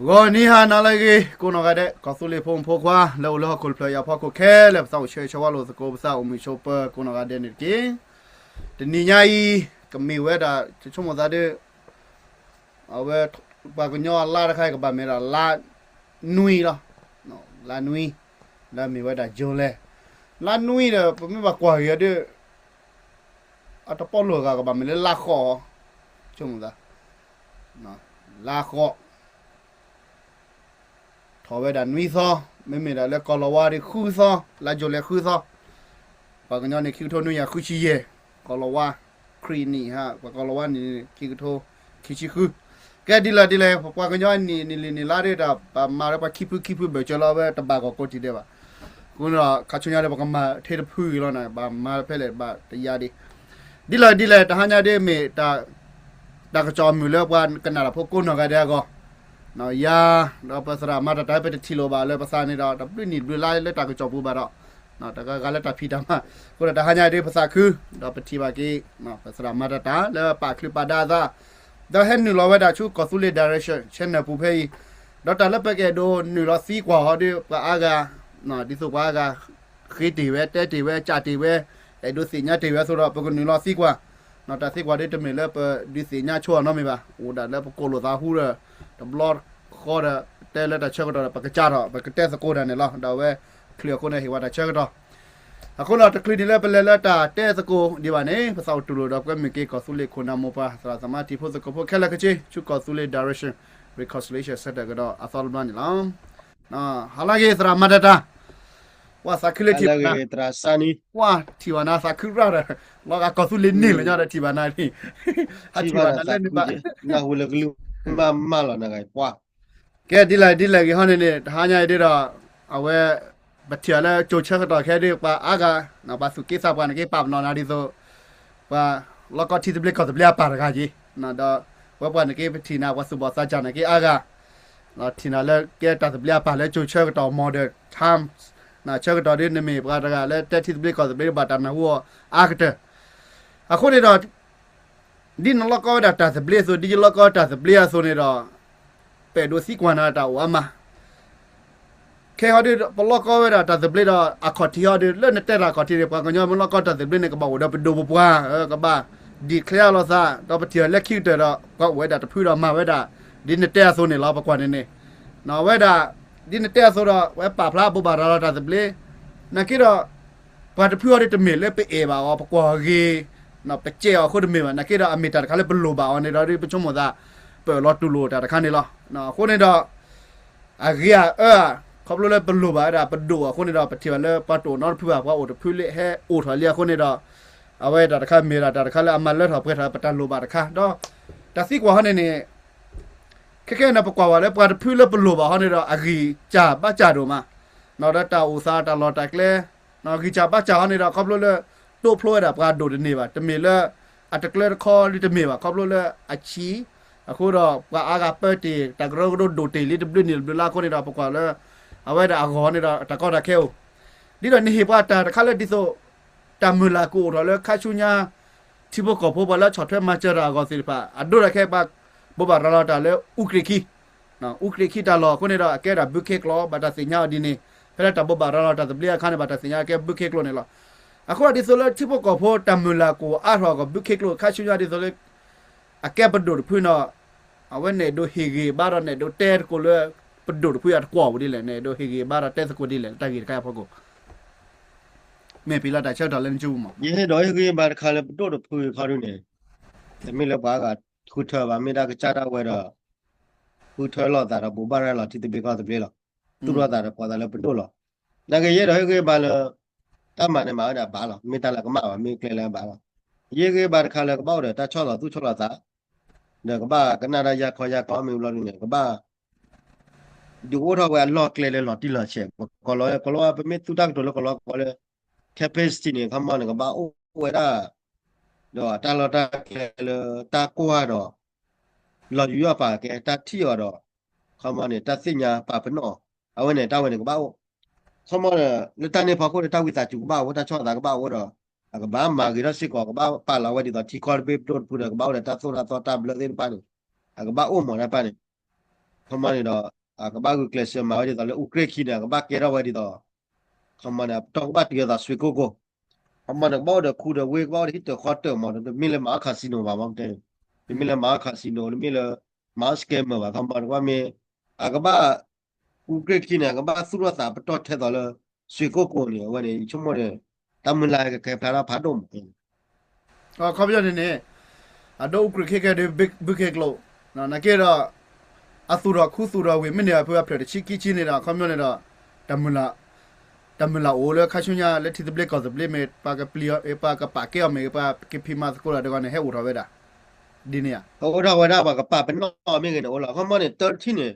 ก็นี่ฮะนั่นเลยกูนอกจากก็สุริพงษ์พกว่าแล้วคนเพลย์พอกูแค่แล้วสาวเชื่อชว่าโลสกูสาวมีโชเปอร์กูนอกจากนี่กี่แต่นี่ไงก็มีเวลาจะชั่วโมงได้เอาไว้ปากกูย่อลาได้ใครก็แบบมีลานุยละลานุยแล้วมีเวลาโจเล่ลานุยเนี่ยผมไม่บอกว่าเยอะด้วยอัตปอลลูกก็แบบมีลาคอชั่วโมงได้ลาคอทอเวดานุยซอไม่มีแล้วก็ลาวาดิคูซอลาโจเลคูซอปากกันย้อนในคิวโทนุยาคุชิเยก็ลาวาครีนี่ฮะปากก็ลาวานี่คิวโทคิชิคุแกดีละปากกันย้อนนี่ลาเรดาปามาแล้วปาคิปุเบจลาเวตบากก็ติเดบะคุณรอคาชุญญาเดปากมาเทดพูยแล้วนะบามาเพเลบาตยาดีละตาหันยาเดเมตากระจอมอยู่แล้วกันนาละพวกกุนก็ได้ก็နော်ယာတော့ပစရာမတာတိုင်ပတီလိုပါလဲပစာနေတော့ပြနိဘလာလက်တာကကြောပူပါတော့နော်တကကလက်တာဖီတာမကိုတဟာညာဒီပစာခူတော့ပတိပါကေနော်ပစရာမတာလဲပါခလပါဒါသာတော့ဟဲ့နူလောဝဲတာချူကောဆူလီဒါရက်ရှင်ရှင်းနေပူဖေးတော့တလက်ပကဲတော့နူလောစီကွာဟောဒီပါအာကနော်ဒီဆိုပါကခေတီဝဲတဲတီဝဲကြာတီဝဲအဲ့ဒိုစီညာတီဝဲဆိုတော့ပကနူလောစီကွာနော်တစီကွာဒီတမီလဲပဒီစီညာချောနော်မေပါဟိုဒါလဲပကိုလိုသာဟူရတဘလော့ခေါ်တဲ့လက်တချက်တော့ပကကြတော့ပကတဲ့စကိုတယ်နော်တော့ဝဲคลียร์คนในหัวตาเชิกတော့အခုတော့တကလီဒီလဲပလဲလက်တာတဲ့စကိုဒီပါနေပစောက်တူလို့တော့ကမကေကောဆူလေခုနာမောပါစရာသမာတီဖို့စကိုဖို့ခဲလကချေချူကောဆူလေ direction reconciliation ဆက်တဲ့ကတော့အသောလမန်လောနော်ဟာလာကေစရာမဒတာဝါစကလတီနာတရာစာနီဝါတီဝနာစကရရလောကကောဆူလေနေလညတဲ့တီဝနာနီအတီဝနာလည်းနေပါနာဝလကလူမလာနာကပွားကဲဒီလိုက်ကေဟောနေဟာညာတဲ့တော့အဝဲบัดเถียแล้วโจเชก็ต่อแค่ดิว่าอากานะบาสุกิซาปานเกปาบนอนาดิโซว่าแล้วก็ที่ตะเบลก็ตะเบลปารกาจีนะดอว่าปานเกปทีนาว่าสุบอซาจานะเกอากานะทีนาแล้วเกตะตะเบลปาแล้วโจเชก็ต่อโมเดลไทม์นะเชก็ต่อดินเมปากาแล้วแต่ที่ตะเบลก็ตะเบลบาตานะหัวอากาเตအခုနေတော့ဒီနလောကောတာတစပလီဆိုဒီလောကောတာစပလီဆိုနေတော့ပဲဒိုစီကွာနာတာဝါမเคฮอดิปลอกก็เวลาตัดสิบเลยอะคอที่ฮอดิเล่นในแต่ละคอที่เรียกว่ากันย้อนมันลอกก็ตัดสิบเลยในกระบอกเดี๋ยวไปดูบัวก็บ้าดีเคลียร์เราซะเราไปเที่ยวเล็กคิวเตอร์ก็เวลาจะพูดเรามาเวลาดินในแต่โซนเนี่ยเราประกวดนี่เนาะเวลาดินในแต่โซนเราเวลาป่าพระบุบาเราตัดสิบเลยนักคิดเราพอจะพูดได้จะมีเลยไปเอบ่าวประกวดกีเนาะไปเจ้าคนมีมันนักคิดเราอเมริกาเขาเลยเป็นโลบ่าวในเราได้เป็นชั่วโมงซะเปิดรถตูโลแต่ขั้นนี้เราเนาะคนนี้เราอาเกียขอบรู้เลยเป็นรูปอะไรเป็นดูคนนี้เราไปเที่ยวเลยประตูนอนผู้ว่าโอ้จะพูดเละให้โอ้ถอยเรียคนนี้เราเอาไว้แต่ข้ามีแต่ข้าเลยเอามาเลิกถอดเพื่อประตันรูปแต่ข้าดอแต่สิ่งว่าเขาเนี่ยแค่นั้นประกอบว่าแล้วประตูพูดเลยเป็นรูปเขาเนี่ยเราอากีจ่าบ้าจ่าดูมาเราได้ตาอุตสาห์ตลอดแต่เลยเรากีจ่าบ้าจ่าเขาเนี่ยเราขอบรู้เลยตัวพลอยแบบการดูดนี่ว่าจะมีเลยอัตเกลือคอลิจะมีว่าขอบรู้เลยอาชีအခုတော့အကပတ်တီတကရောဒိုတီလီဒဘလနီဘလာကိုနေတာပကွာလဲအဝဲတာအခေါ်နေတာတကောတာခဲဒီတော့နေဟပါတာခါလက်ဒီဆိုတမူလာကိုတော့လဲခါချူညာတိဘကောဘောဘလာချော့ထွဲမချရာကောစီပါအဒိုရခဲပါဘောဘာရလာတာလဲဥကရိခိနော်ဥကရိခိတာလောကိုနေတော့အကဲတာဘုခေကလောဘာတာစညာဒီနေဖလက်တာဘောဘာရလာတာဘလီခါနေဘာတာစညာကဲဘုခေကလောနေလောအခုဒီဆိုလဲတိဘကောဘောတမူလာကိုအားရောကဘုခေကလောခါချူညာဒီဆိုလဲအကဲပဒိုဖွနော်အဝဲနေဒိုဟီဂီဘာရနေဒိုတဲကိုလဲပဒိုဖွရကွာဝဒီလဲနေဒိုဟီဂီဘာရတဲစကိုဒီလဲတာဂီကဲဖို့ကိုမေပီလာတာချက်တော်လန်ကျူမယေတော့ခေဘာခါလေတော့တော့ဖွေခါရုနေတမီလဘာကခုထဘာမေတာကချတာဝဲတော့ခုထလောတာတော့ဘူဘာရလာတိတပေကတပေလာသူရတာတော့ပေါ်တာလဲပတော့လာနာကယေတော့ခေဘာလဲတမန်နေမှာဒါဘာလာမေတာလာကမပါမေကလဲလဲဘာလာယေခေဘာခါလေကပေါ့တယ်တချောလာသူချောလာတာဒါကဘာကနာရရခေါ်ရကောင်းမျိုးလို့နေကဘာဒီဝတော့ကလော့ကလေးလေးလော့တီလော့ချက်ကလောပမေတူတက်တော့ကလောကလေ capacity နေခမနေကဘာအိုဝဲတာတော့တာလော်တာကလေတာကွာတော့လော်ယူရပါကဲတာထီရတော့ခမနေတာစညာပါပနောအဝဲနေတာဝဲနေကဘာခမနေလတနေဖခိုတာဝိတာချူကဘာဝတာချောတာကဘာဝတော့ကဘာမာဂီရစစ်ကောကဘာပါလာဝဲဒီတော့တီကော်ဘေပတော့ပူကဘာဝတာဆိုတာတော့တာဘလဒင်းပါနေ ကဘာအိုမော်ရပါနေခမနေတော့ကဘာကိုကလစ်မာဝဒီတော့လေဥကရခိနေကဘာကေရဝဒီတော့ခမနေတော့ဘာတီရတာဆွေကိုကိုခမနေဘောဒခုဒဝေဘောဒဟစ်တခေါ်တယ်မော်ဒမီလမာခါစီနိုဘာမောင်တယ်မီလမာခါစီနိုမီလမာစကဲမဘာခမနေကမေကဘာဥကရခိနေကဘာသုရတာပတော့ထဲတော့လေဆွေကိုကိုနေဝနေချုံမော်တယ်တမလာကကေဖလာဖာဒုံ ခေါ်ပြနေနေအတော့ခရခေကတဲ့ဘစ်ခေကလို့နော်နကေတော့အသူတော်ခုသူတော်ဝေမင်းနေဖေဖရချီကီချီနေတာခေါ်ပြနေတော့တမလာအိုလေခါချုံညာလက်တီဘလက်ကောဘလက်မေပါကပလီယောပါကပါကေအမေပါကေဖီမတ်ကိုလာတော့နေဟဲဝတော်ဝဲတာဒီနေရ Ora wada ba ka pa pe no me ke no la ka ma ne 13 ne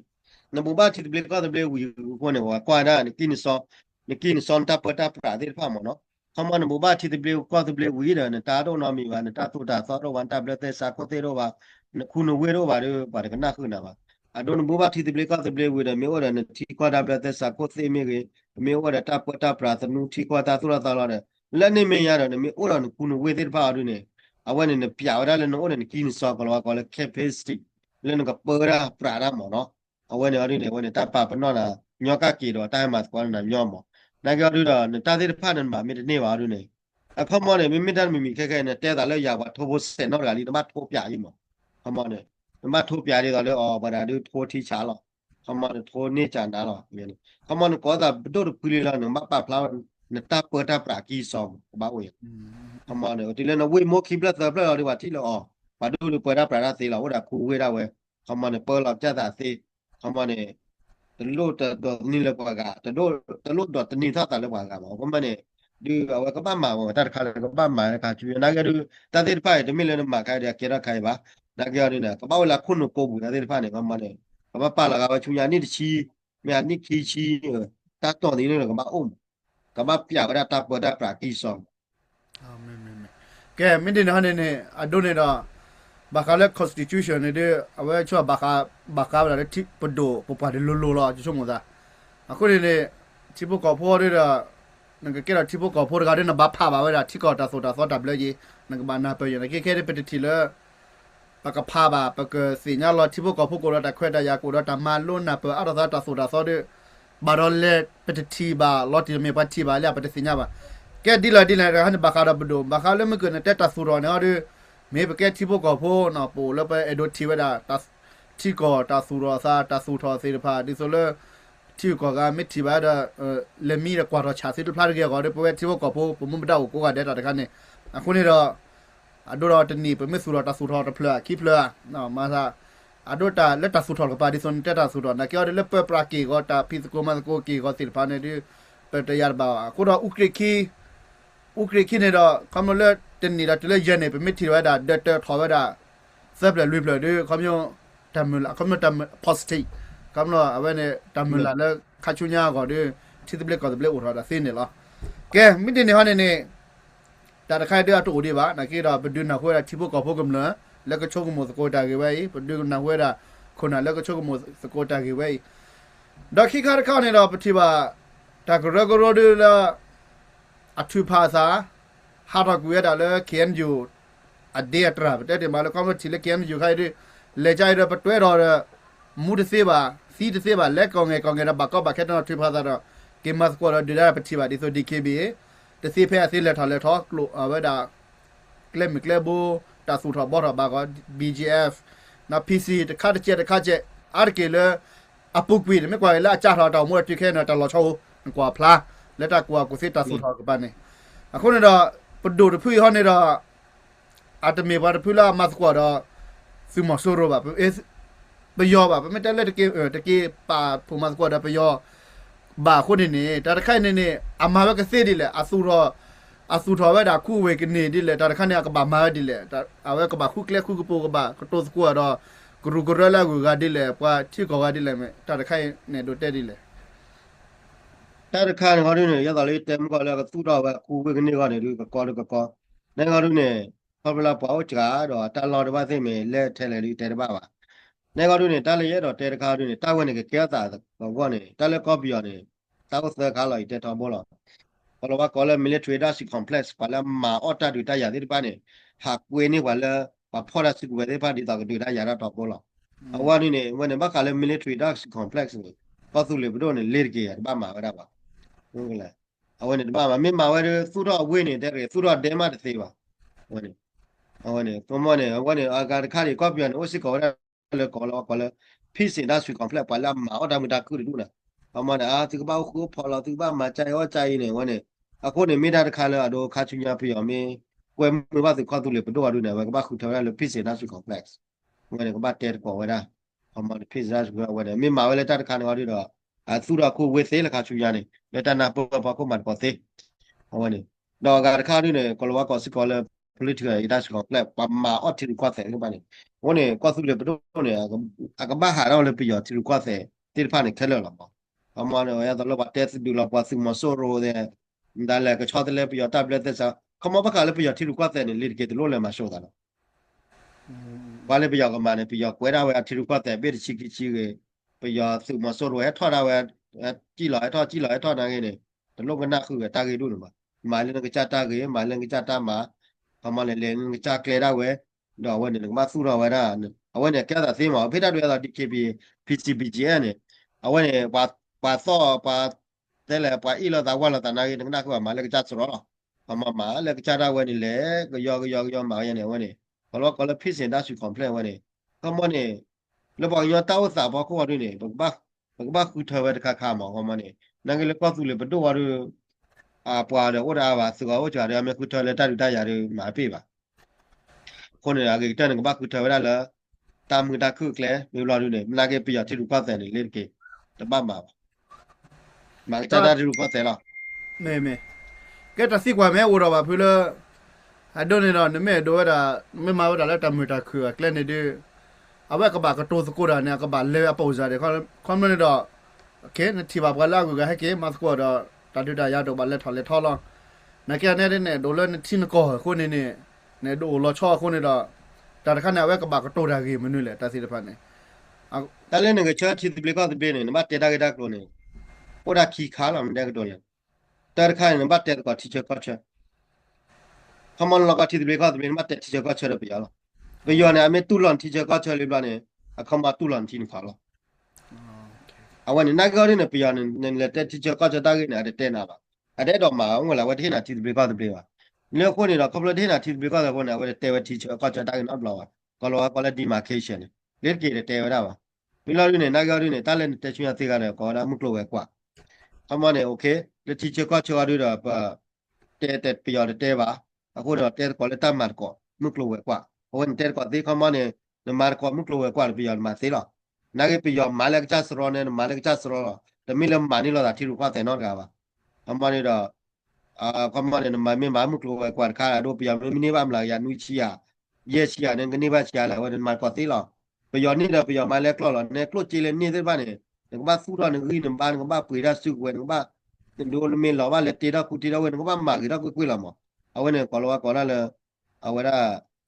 na bu ba ti ble ka ble wi ko ne wa kwa da ni kin so ta pa pra de pha mo no ka ma ne bu ba ti ble ka ble wi da ne ta do no mi ba ne ta tu da so do wan ta ble te sa ko te do ba khu no we do ba de ba de ka na khu na ba a do no bu ba ti ble ka ble wi da me wa da ne ti kwa da ble te sa ko te me ke me wa da ta pa pra ta nu ti kwa ta tu da ta la ne la ne me ya da ne me ora no khu no we de ba do ne I went in the Piara and on and keen sock or call a capacity. Lennoka Pura Prada Mono. I went out in when it tap up and not a Nyokaki or time at one and Yomo. Nagaruda, the Tadi Padan by mid name Arune. I come on and we done me kaka and a tether laya what Tobo said not really the Matopia imo. Come on, the Matopia or but I do 40 chala. Come on, the 4 nature and dollar. Come on, call that do the Pulila and Mapa flower and the tap put up Raki song about it. ခမနေဒီလည်းနဝေမောခိပလက်သပလက်တော်ဒီပါတိလောဘာတို့လူပွဲတာပရာသေးလားဟိုတာခုဝေးတာဝဲခမနေပေါ်လောက်ကြတာသေးခမနေတလို့တော့နိလကွာကတလို့တော့တနိသတာလည်းကွာကပါခမနေဒီဝကပတ်မှာတတ်ခါလည်းကပတ်မှာကကျွေးနာကြတယ်တသေးဖိုင်တမီလည်းမှာခိုင်ရကေရခိုင်ပါနာကြရတယ်ကပောက်လာခုနကိုဘူးတသေးဖိုင်နေခမနေကပပလာကချူညာနိတချီမြာနိခီချီတတ်တော်နေလည်းကမအုံးကမပြဝရတာပဒပရာကိဆောင် ကဲမင်းတင်ဟန်နေအဒိုနေတော့ဘာခါလက် constitution နဲ့အဝဲချောဘာကာလာတိပဒိုပပဒလိုလိုလာချုံမသာအခုနေချိပုကောဖော်ရတာငါကဲချိပုကောဖော်ကတဲ့နဘာဖာပါဝဲတာချိကောတာဆိုတာသောတာဘလကြီးငါကဘာနာပဲရငါကဲတဲ့ပတတီလပကဖာပါပကစီညာလောချိပုကောဖိုကိုရတာခွဲတာယာကိုရတာမာလုံးနာပအရသာတာဆိုတာသောတဲ့ဘာရောလက်ပတတီပါလော်တီမေပတီပါလေပတစီညာပါကဲဒီလာဟန်ဘာခါရဘဒိုဘာခါလည်းမကနဲ့တက်တာဆူရောနော်ဒီမေဘကဲတီဘကောဖိုနော်ပိုလပဲအဒိုတီဝဒါတတီကောတာဆူရောစာတာဆူထောစေဖာဒီဆိုလေတီကောကမတီဘာဒလေမီရကွာရချာစီတဖလာရကောဒီပိုတီဘကောဖိုပမမတော့ကိုကဒက်တာတခါနေအခုနေတော့အဒိုတော့တနီပမဆူရောတာဆူထောတဖလာခိဖလာနော်မာသာအဒိုတာလက်တာဆူထောကပါဒီစွန်တက်တာဆူထောနကောဒီလက်ပပရာကီကောတာဖီစကိုမန်ကိုကီကောစီဖာနေဒီပတရဘာကိုတော့ဥကရခီဥကရိခိနေတော့ကမ္မလက်တင်နေတာတလဲရနေပမစ်ထီရတာဒက်တာထော်ရတာဆပ်လက်လွိပလက်ဒီကမ္မတမ်မလာကမ္မတမ်ပေါ့စတီကမ္မအဝဲနေတမ်မလာလက်ခါချူညာကောဒီချစ်တဘလက်ကောတဘလက်ဥထော်တာစင်းနေလားကဲမိတင်နေဟနေတာတခိုင်တဲ့အတူဒီပါနကေတော့ဘဒုနာခွဲတာချိဖို့ကောဖို့ကမ္မလက်ကချုံကမိုစကိုတာကေဝဲဘဒုနာခွဲတာခုနလက်ကချုံကမိုစကိုတာကေဝဲဒခိခါခါနေတော့ပတိပါတာဂရဂရဒလာအထူပါစာဟာရကူရတာလေကင်ယူအဒေအတရာတဲ့မှာလကောမချီလေကင်ယူခိုင်လေကြိုင်ရပတွဲတော့မူတစေပါစီတစေပါလက်ကောင်ငယ်ဘကောဘခက်တော့ထူပါစာတော့ကင်မတ်ကောဒီလာပတိပါဒီဆိုဒီကေဘီတစေဖဲအစေလက်ထော်လက်ထော်ကလိုဝဒါကလမကလဘူတာဆူထော်ဘောတော့ဘာကော BGF နာ PC တခါချက်အာကေလေအပုတ်ကွေမြကွာလာအချထော်တော့မွတ်တိခဲနော်တလောချောကွာဖလားလက်တကွာကိုစစ်တာဆူထော်ကပါနေအခုနေတော့ပဒိုတဖွေဟောနေတော့အတမေဘာတဖွလာမတ်ကွာတော့စီမဆိုးရောပါပယောပါမတက်လက်တကေပါဖူမတ်ကွာတော့ပယောဘာခုနေတာတခိုင်နေအမာဘကစစ်ဒီလေအဆူထော်ဝဲတာခုဝေကနေဒီလေတာတခနဲ့ကဘာမာဒီလေအဝဲကဘာခုကလက်ခုကပိုကဘာကတိုစကွာတော့ဂရုဂရလာကူကဒီလေပွားချီကောကဒီလေမဲ့တာတခိုင်နေတို့တက်ဒီလေတာတခါငါတို့နေရတာလေးတဲမကလည်းသူ့တော့ပဲခုဝေကနေကနေဒီကောနေငါတို့နေဖဘလာပေါ့ကြာတော့တာလော်တပတ်သိမယ်လက်ထဲလေဒီတဲတပတ်ပါနေငါတို့နေတာလည်းရတော့တဲတခါတို့နေတာဝဲနေကဲတာကောနေတာလည်းကော်ပီရတယ်တာဝသခါလိုက်တဲတော်ဘောလားဘာလို့ကောလည်း military industry complex ဘာလဲမာအော်တာတွေတရရတဲ့ပါနေဟာကွေးနေဘာလဲဘာဖော်ရစစ်ကွေးတဲ့ပါဒီတော့တွေတရရတော့ဘောလား အဝါနေဝနေဘာကလည်း military ducks complex နေပတ်သူလေဘတော့နေလေကေရဘာမှာရပါဟုတ်ကဲ့အဝနေဘာမှာမင်းမှာဝဲသူတော့ဝင်းနေတဲ့သူတော့တဲမတသေးပါဝနေအဝနေကမနေအဝနေအာကာခါရီကောပြန်အိုစစ်ကောရလေကောလောကောလေဖိစင်ဒါဆွေ complex ပါလာမှာအော်ဒါမတာခုတူနာအမနာအာသူကဘာခုဖော်လာသူဘာမှာကြိုင်ရောကြိုင်နေဝနေအခုနေမိတာတခါလဲအတော့ခါချူညာပြရမင်းကွယ်မဘာသူခေါ်သူလေဘတော့ရနေဝကဘာခုထော်ရလေဖိစင်ဒါဆွေ complex ဝနေကဘာတဲကောဝဲတာအမဖိစင်ဒါဆွေဝနေမင်းမှာဝဲလေတာတခါနေတော့သူတော့ခုဝေသေးလခါချူညာနေလက်တနာပပခုမှပေါ်သေးဟောနေတော့ကတခါနေကောလောကောစစ်ကောလေ political leadership complex ပမာအော်တီကွာတဲ့ဘာနေဝနေကောသူလေဘတော့နေအကဘာဟာတော့လေပြရတီကွာတဲ့တိဖာနေခဲလောလားပေါ့အမနော်ရတော့ဘာတက်ဒူလာပွားစမဆိုရိုတဲ့ဒါလည်းကချောတဲ့လေပြရတပ်လက်တဲ့စားခမဘကလည်းပြရတီကွာတဲ့နေလေကေတလို့လည်းမရှော့တာနော်ဘာလည်းပြရကမနဲ့ပြရကွဲတာဝဲတီကွာတဲ့ပြချီကီချီကေပြရစမဆိုရိုရထော်တာဝဲကြည့်လိုက်ထော်ကြည့်လိုက်ထော်နိုင်နေတလို့ကနခုကတာကေတို့မှာမာလည်းကကြတာကေမာလည်းကကြတာမှာအမလည်းလည်းကကြကလေတာဝဲတော့ဝဲနေကမသူတော့ဝဲတာအဝဲနေကဲတာသိမှာဖိတာတွေတော့ DKB PCBGN နေအဝဲနေပါသောပါတဲလေပါအီလာတာဝါလာတာနာကေနကခုမှာလည်းကကြစရောအမမှာလည်းကကြတာဝဲနေလေကယောမှာရနေဝဲနေဘာလို့ကလည်းဖိစင်ဒါစု complain ဝဲနေကမနေလဘောယောတောက်စာဘောခုဝရနေဘာခုထဝဲတခါခါမှာဟောမနေနငယ်လေပတ်သူလေဘတော့ဝရပွာတယ်ဟိုတာပါစကောကြတယ်အမေခုထလေတတူတရာတွေမှာပြပါခုနေရာကေတန်ကဘာခုထဝဲလာတာမူတာခုကလေမြေလာလို့နေမလာကေပြရတီလူပတ်တယ်လေကေတပတ်မှာမတတာတီလူပတ်တယ်လား မဲကဲတစီကွာမဲဝတော့ပါဖူလအဒိုနေတော့နမဲတော့တာမမဝတာလက်တမတာခွကလည်းနေတဲ့အဝက်ကဘာကတိုစကိုရာနေကဘာလေအပေါ်စားတယ်ခွန်မနေတော့โอเคနတီဘာဘလာကူကဟကေမတ်ကိုတော့တတူတရတော့ဘာလက်ထော်လက်ထော်လောနကဲနေတဲ့ဒိုလနတီနကိုခုနေဒိုလောချောခုနေတော့တာတခါနေဝက်ကဘာကတိုတာကြီးမနွေလေတစီတဖက်နေ တလည်းငါချာချီတပလကတပနေနမတေတာကေတာကလို့နေဟိုတာခီခါလာမတဲ့ကတော့ရတာခိုင်နမတဲ့ကတီချာကချာခမန်လကချီတပလကတပနေမတဲ့တီချာကချာရပြရလားဘယောနေအမေတူလန်တီချာကချာလေးပလာနေအခမတူလန်တီနခါလားအဝနေနဂါရနေပြရနေလက်တဲ့တီချာကချာတာကေနေတဲ့နာပါအဲ့တော့မှာငါလာဝတေနာတီတပလကတပလေပါလေခုနေတော့ကပလတေနာတီတပလကတပေါ်နေဝတဲဝတီချာကချာတာကေနော်ဘလာကလောကလည်းဒီမာကေရှင်းလေကေတဲဝရပါမိလာရင်းနဲ့နာဂါရင်းနဲ့တားလည်းတက်ချွေသေးကလည်းကောလာမှုကလို့ပဲကွာအမနဲ့โอเคလက်တီချက်ကချောရတော့တဲပြရတဲပါအခုတော့တဲကောလည်းတမတ်ကောမှုကလို့ပဲကွာဟိုတဲကောဒီခမနဲ့နမာကောမှုကလို့ပဲကွာပြရမှာသေးလားနာကေပြရမာလက်ချစရောနဲ့မာလက်ချစရောတမီလမာနီလာတာထီရကွာတဲ့နော်ကပါအမနဲ့တော့ကမနဲ့မမင်းမမှုကလို့ပဲကွာခါတော့ပြရမင်းနေပါမလားရနူချီရရဲ့ချီရနဲ့ကနေပါချီရလာဝဲမာကောသေးလားပယောနေတော့ပယောမလဲကလော်လော်နေကလော့ချီလဲနေတဲ့ပါနေကဘာသူတော့နေဂီနမ်ဘာကဘာပွေရစုဝဲကဘာဒိုလမေလောဘာလက်တေတော့ကူတီတော့ဝဲကဘာမာဂီတော့ကွေးလာမအဝဲနေကောလောကောလာလဲအဝဲရာ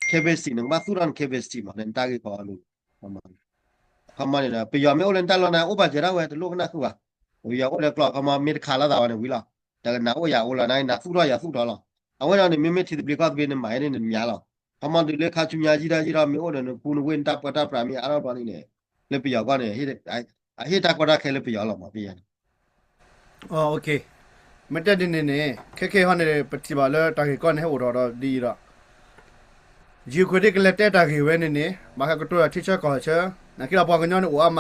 ကေဘက်စီနဘာသူရန်ကေဘက်စီမနေတာကြီးကောလူခမနေတာပယောမဲအိုလန်တလောနာဥပကြရဝဲတလို့ကနာခုပါဝီယောလဲကလော့ခမမေခါလာတာဝဲဝီလာဒါကနာဝရအိုလာနိုင်နာသူတော့ရသူတော့လားအဝဲတော့နေမေတီပလီကတ်ဘေးနေမိုင်းနေများလားအမတို့လေခါချူညာကြီးတာမျိုးတော့ကူနဝင်းတပ်ပတာပရာမီအားတော့ပါနေတယ်လေပြရောက်ကနေဟိအဟိတာကောတာခဲလေပြရောက်လာမှာပြရတယ် อ๋อโอเคမတက်တဲ့နေခဲဟောနေပတိပါလဲတာကေကောနေဟိုတော့ဒီတော့ဂျီကိုဒီကလက်တက်တာကေဝဲနေမာခကတော့တီချာကောချာနကိလာပွားကညောနေအိုအမ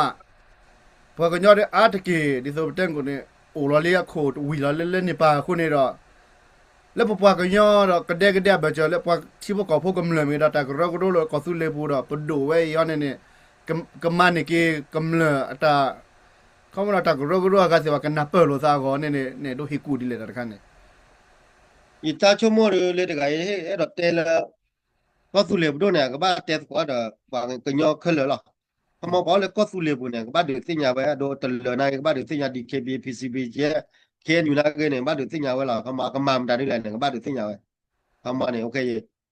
ပွားကညောတဲ့အာတကေဒီဆိုတန်ကိုနေအိုလော်လေးခိုဝီလော်လေးနေပါခုနေတော့လက်ပွားကညောတော့ကတဲ့ဘကြလက်ပွားချိဘကောဖို့ကမလမေတာတာကရကရိုလောကောစုလေပူတော့ပဒိုဝဲယောနေကမနေကေကမလအတာခမနာတာကရကရိုကစေဝကနာပလောသာကောနေတို့ဟီကူဒီလေတာခါနေ ဤတာချုံမောလေတကရဲ့အဲ့တော့တဲလာကောသူလေဘဒိုနေကဘာတဲကွာတော့ဘာကညောခလလားခမောဘောလေကောသူလေဘူးနေကဘာဒီသိညာပဲတော့တလနိုင်ကဘာဒီသိညာဒီ KB PCB ကျဲခဲယူလာကနေဘာဒီသိညာဝဲလားခမကမမတာဒီလိုက်နေကဘာဒီသိညာဝဲခမနေโอเค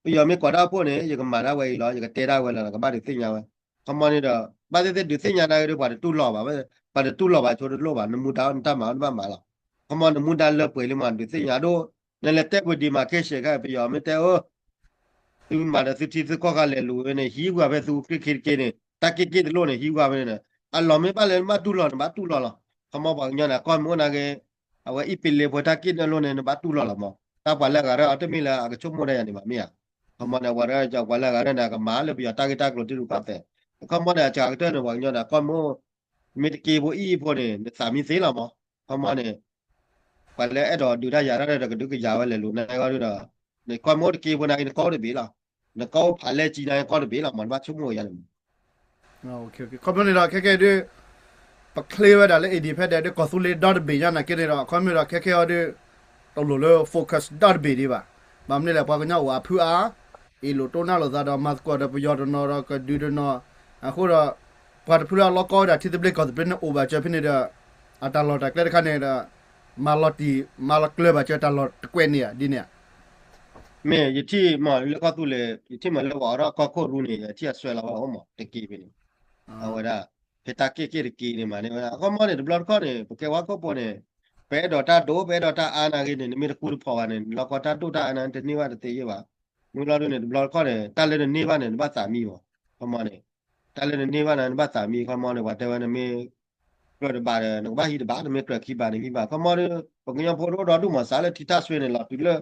ပြရမေကွာတော့ပို့နေရကမာရဝဲလောရကတဲရဝဲလားကဘာဒီသိညာဝဲခမနေတော့ဘာဒီသိညာနိုင်တော့ဘာတူလောပါပဲဘာတူလောပါချိုးလောပါနမူတာတမဘာမလားခမနမူတာလပွေလေးမှဒီသိညာတော့နဲ့လက်တက်ဝဒီမှာခဲရှေကပြရမေတဲဟိုဒီမှာတဲ့စီကောကလည်းလူနေဟီးကွာပဲသူခိခိနေ ta ke de lo ne hi wa be ne a lo me pa le ma tu lo ba tu lo kamo ba nya na kon mo na ke awa ipile bo ta ke de lo ne ba tu lo mo ta ba la ga ra ta mi la ga chu mo da ya ni ma mi ya kamo na wa ra ja wa la ga ra na ka ma le bi ta ke ta ko ti ru pa te kamo na ja ke de wa nya na kon mo mi ke bo i bo ne sa mi se la mo kamo ne pa le e do du da ya ra da ka du ke ya wa le lu na ga du da ne kon mo ke bo na ke ko de bi la ne ko pa le ji na ko de bi la mo ba chu mo ya ne โอเคคอมพิวเตอร์แค่ด้วยปักเคลียร์ได้เลยดีแพทย์ได้ก็สุดเลยดอทเบย์ยันนะแค่เนี่ยคอมพิวเตอร์แค่ด้วยตัวโหลดโฟกัสดอทเบย์ดีป่ะบางทีแหละพอกันเนี่ยว่าเพื่ออีโลตัวน่าเราจะมาสกอตไปยอดนอร์ก็ดูดนออ่ะคุณเราพอเพื่อล็อกก็ได้ที่จะเบรกก็จะเป็นโอเวอร์จะเป็นเนี่ยอัตลอดแต่แค่เนี่ยมาลอตีมาลอเคลียร์แบบจะตลอดตะเกียนเนี่ยดีเนี่ย me yiti ma le ka tu le yiti ma le wa ra ka ko ru ni yiti a swe la wa ho mo te ki bi ni awara he ta ke ki ni ma ni ma ko mo ni blood ko ni ke wa ko po ni pe do ta do pe do ta ana ki ni mi ku pho wa ni lo ko ta tu ta ana te ni wa te ye ba mu lo ni blood ko ni ta le ni ba ni ba sa mi bo ko mo ni ta le ni ba na ba sa mi ko mo ni wa te wa ni mi ko de ba de no ba hi de ba ni mi twa ki ba ni mi ba ko mo ni ko ngi pho do du ma sa le ti ta swe ni la tu le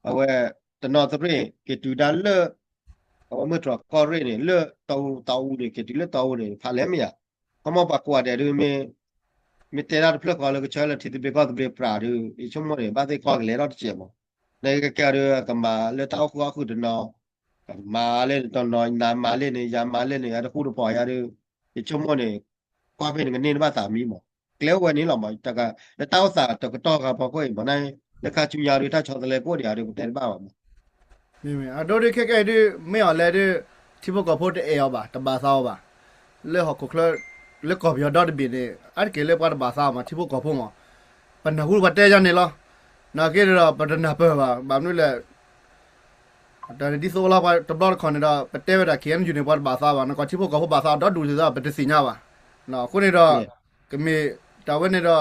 awe ตนอตรีเกตูดันเลเอาเมื่อตรอกอเรเนี่ยเลเตาเนี่ยเกตูเลเตาเนี่ยพาเลมีอ่ะเขามาปากกว่าเดี๋ยวมีเตระเพลกอเลยก็ใช้ละที่เบก็เบปราดูอีชั่วโมงเนี่ยบ้านที่กอเลยรอดเจ็บมั้งในก็แก่เรือกับมาเลเตาก็คือตนอกับมาเล่นตอนนอนนานมาเล่นเนี่ยยามมาเล่นเนี่ยอะไรพูดปล่อยอะไรอีชั่วโมงเนี่ยก็เป็นกันนี่บ้านสามีมั้งเกลียววันนี้หรอมั้งแต่ก็แล้วเต้าสาแต่ก็ต่อกับพอก็เห็นมันในแล้วค่าจุยาหรือถ้าชอบทะเลพวกเดียวเดี๋ยวแต่บ้ามั้ง นี่มั้ยอ่ะโดดิแค่ดิไม่เอาแล้วดิที่พวกก็พูดเออป่ะตะบาซาวป่ะเลือกก็คือเลือกก็ยอดดบินี่อันเกเลือกว่าตะบาซาวมาที่พวกก็พูดมาปัญหาฮู้ว่าแต่จังนี่ล่ะนาเกเรปัญหาเป้ป่ะบางนู่นแหละแต่ดิโซลาว่าตะบลอดคอนนี่ดอปะเตเวดาเขียนอยู่ในว่าบาซาวนะก็ที่พวกก็พูดบาซาวดอดูซิซะปะติสิญาป่ะนะคนนี่ดอก็มีตะเวนี่ดอ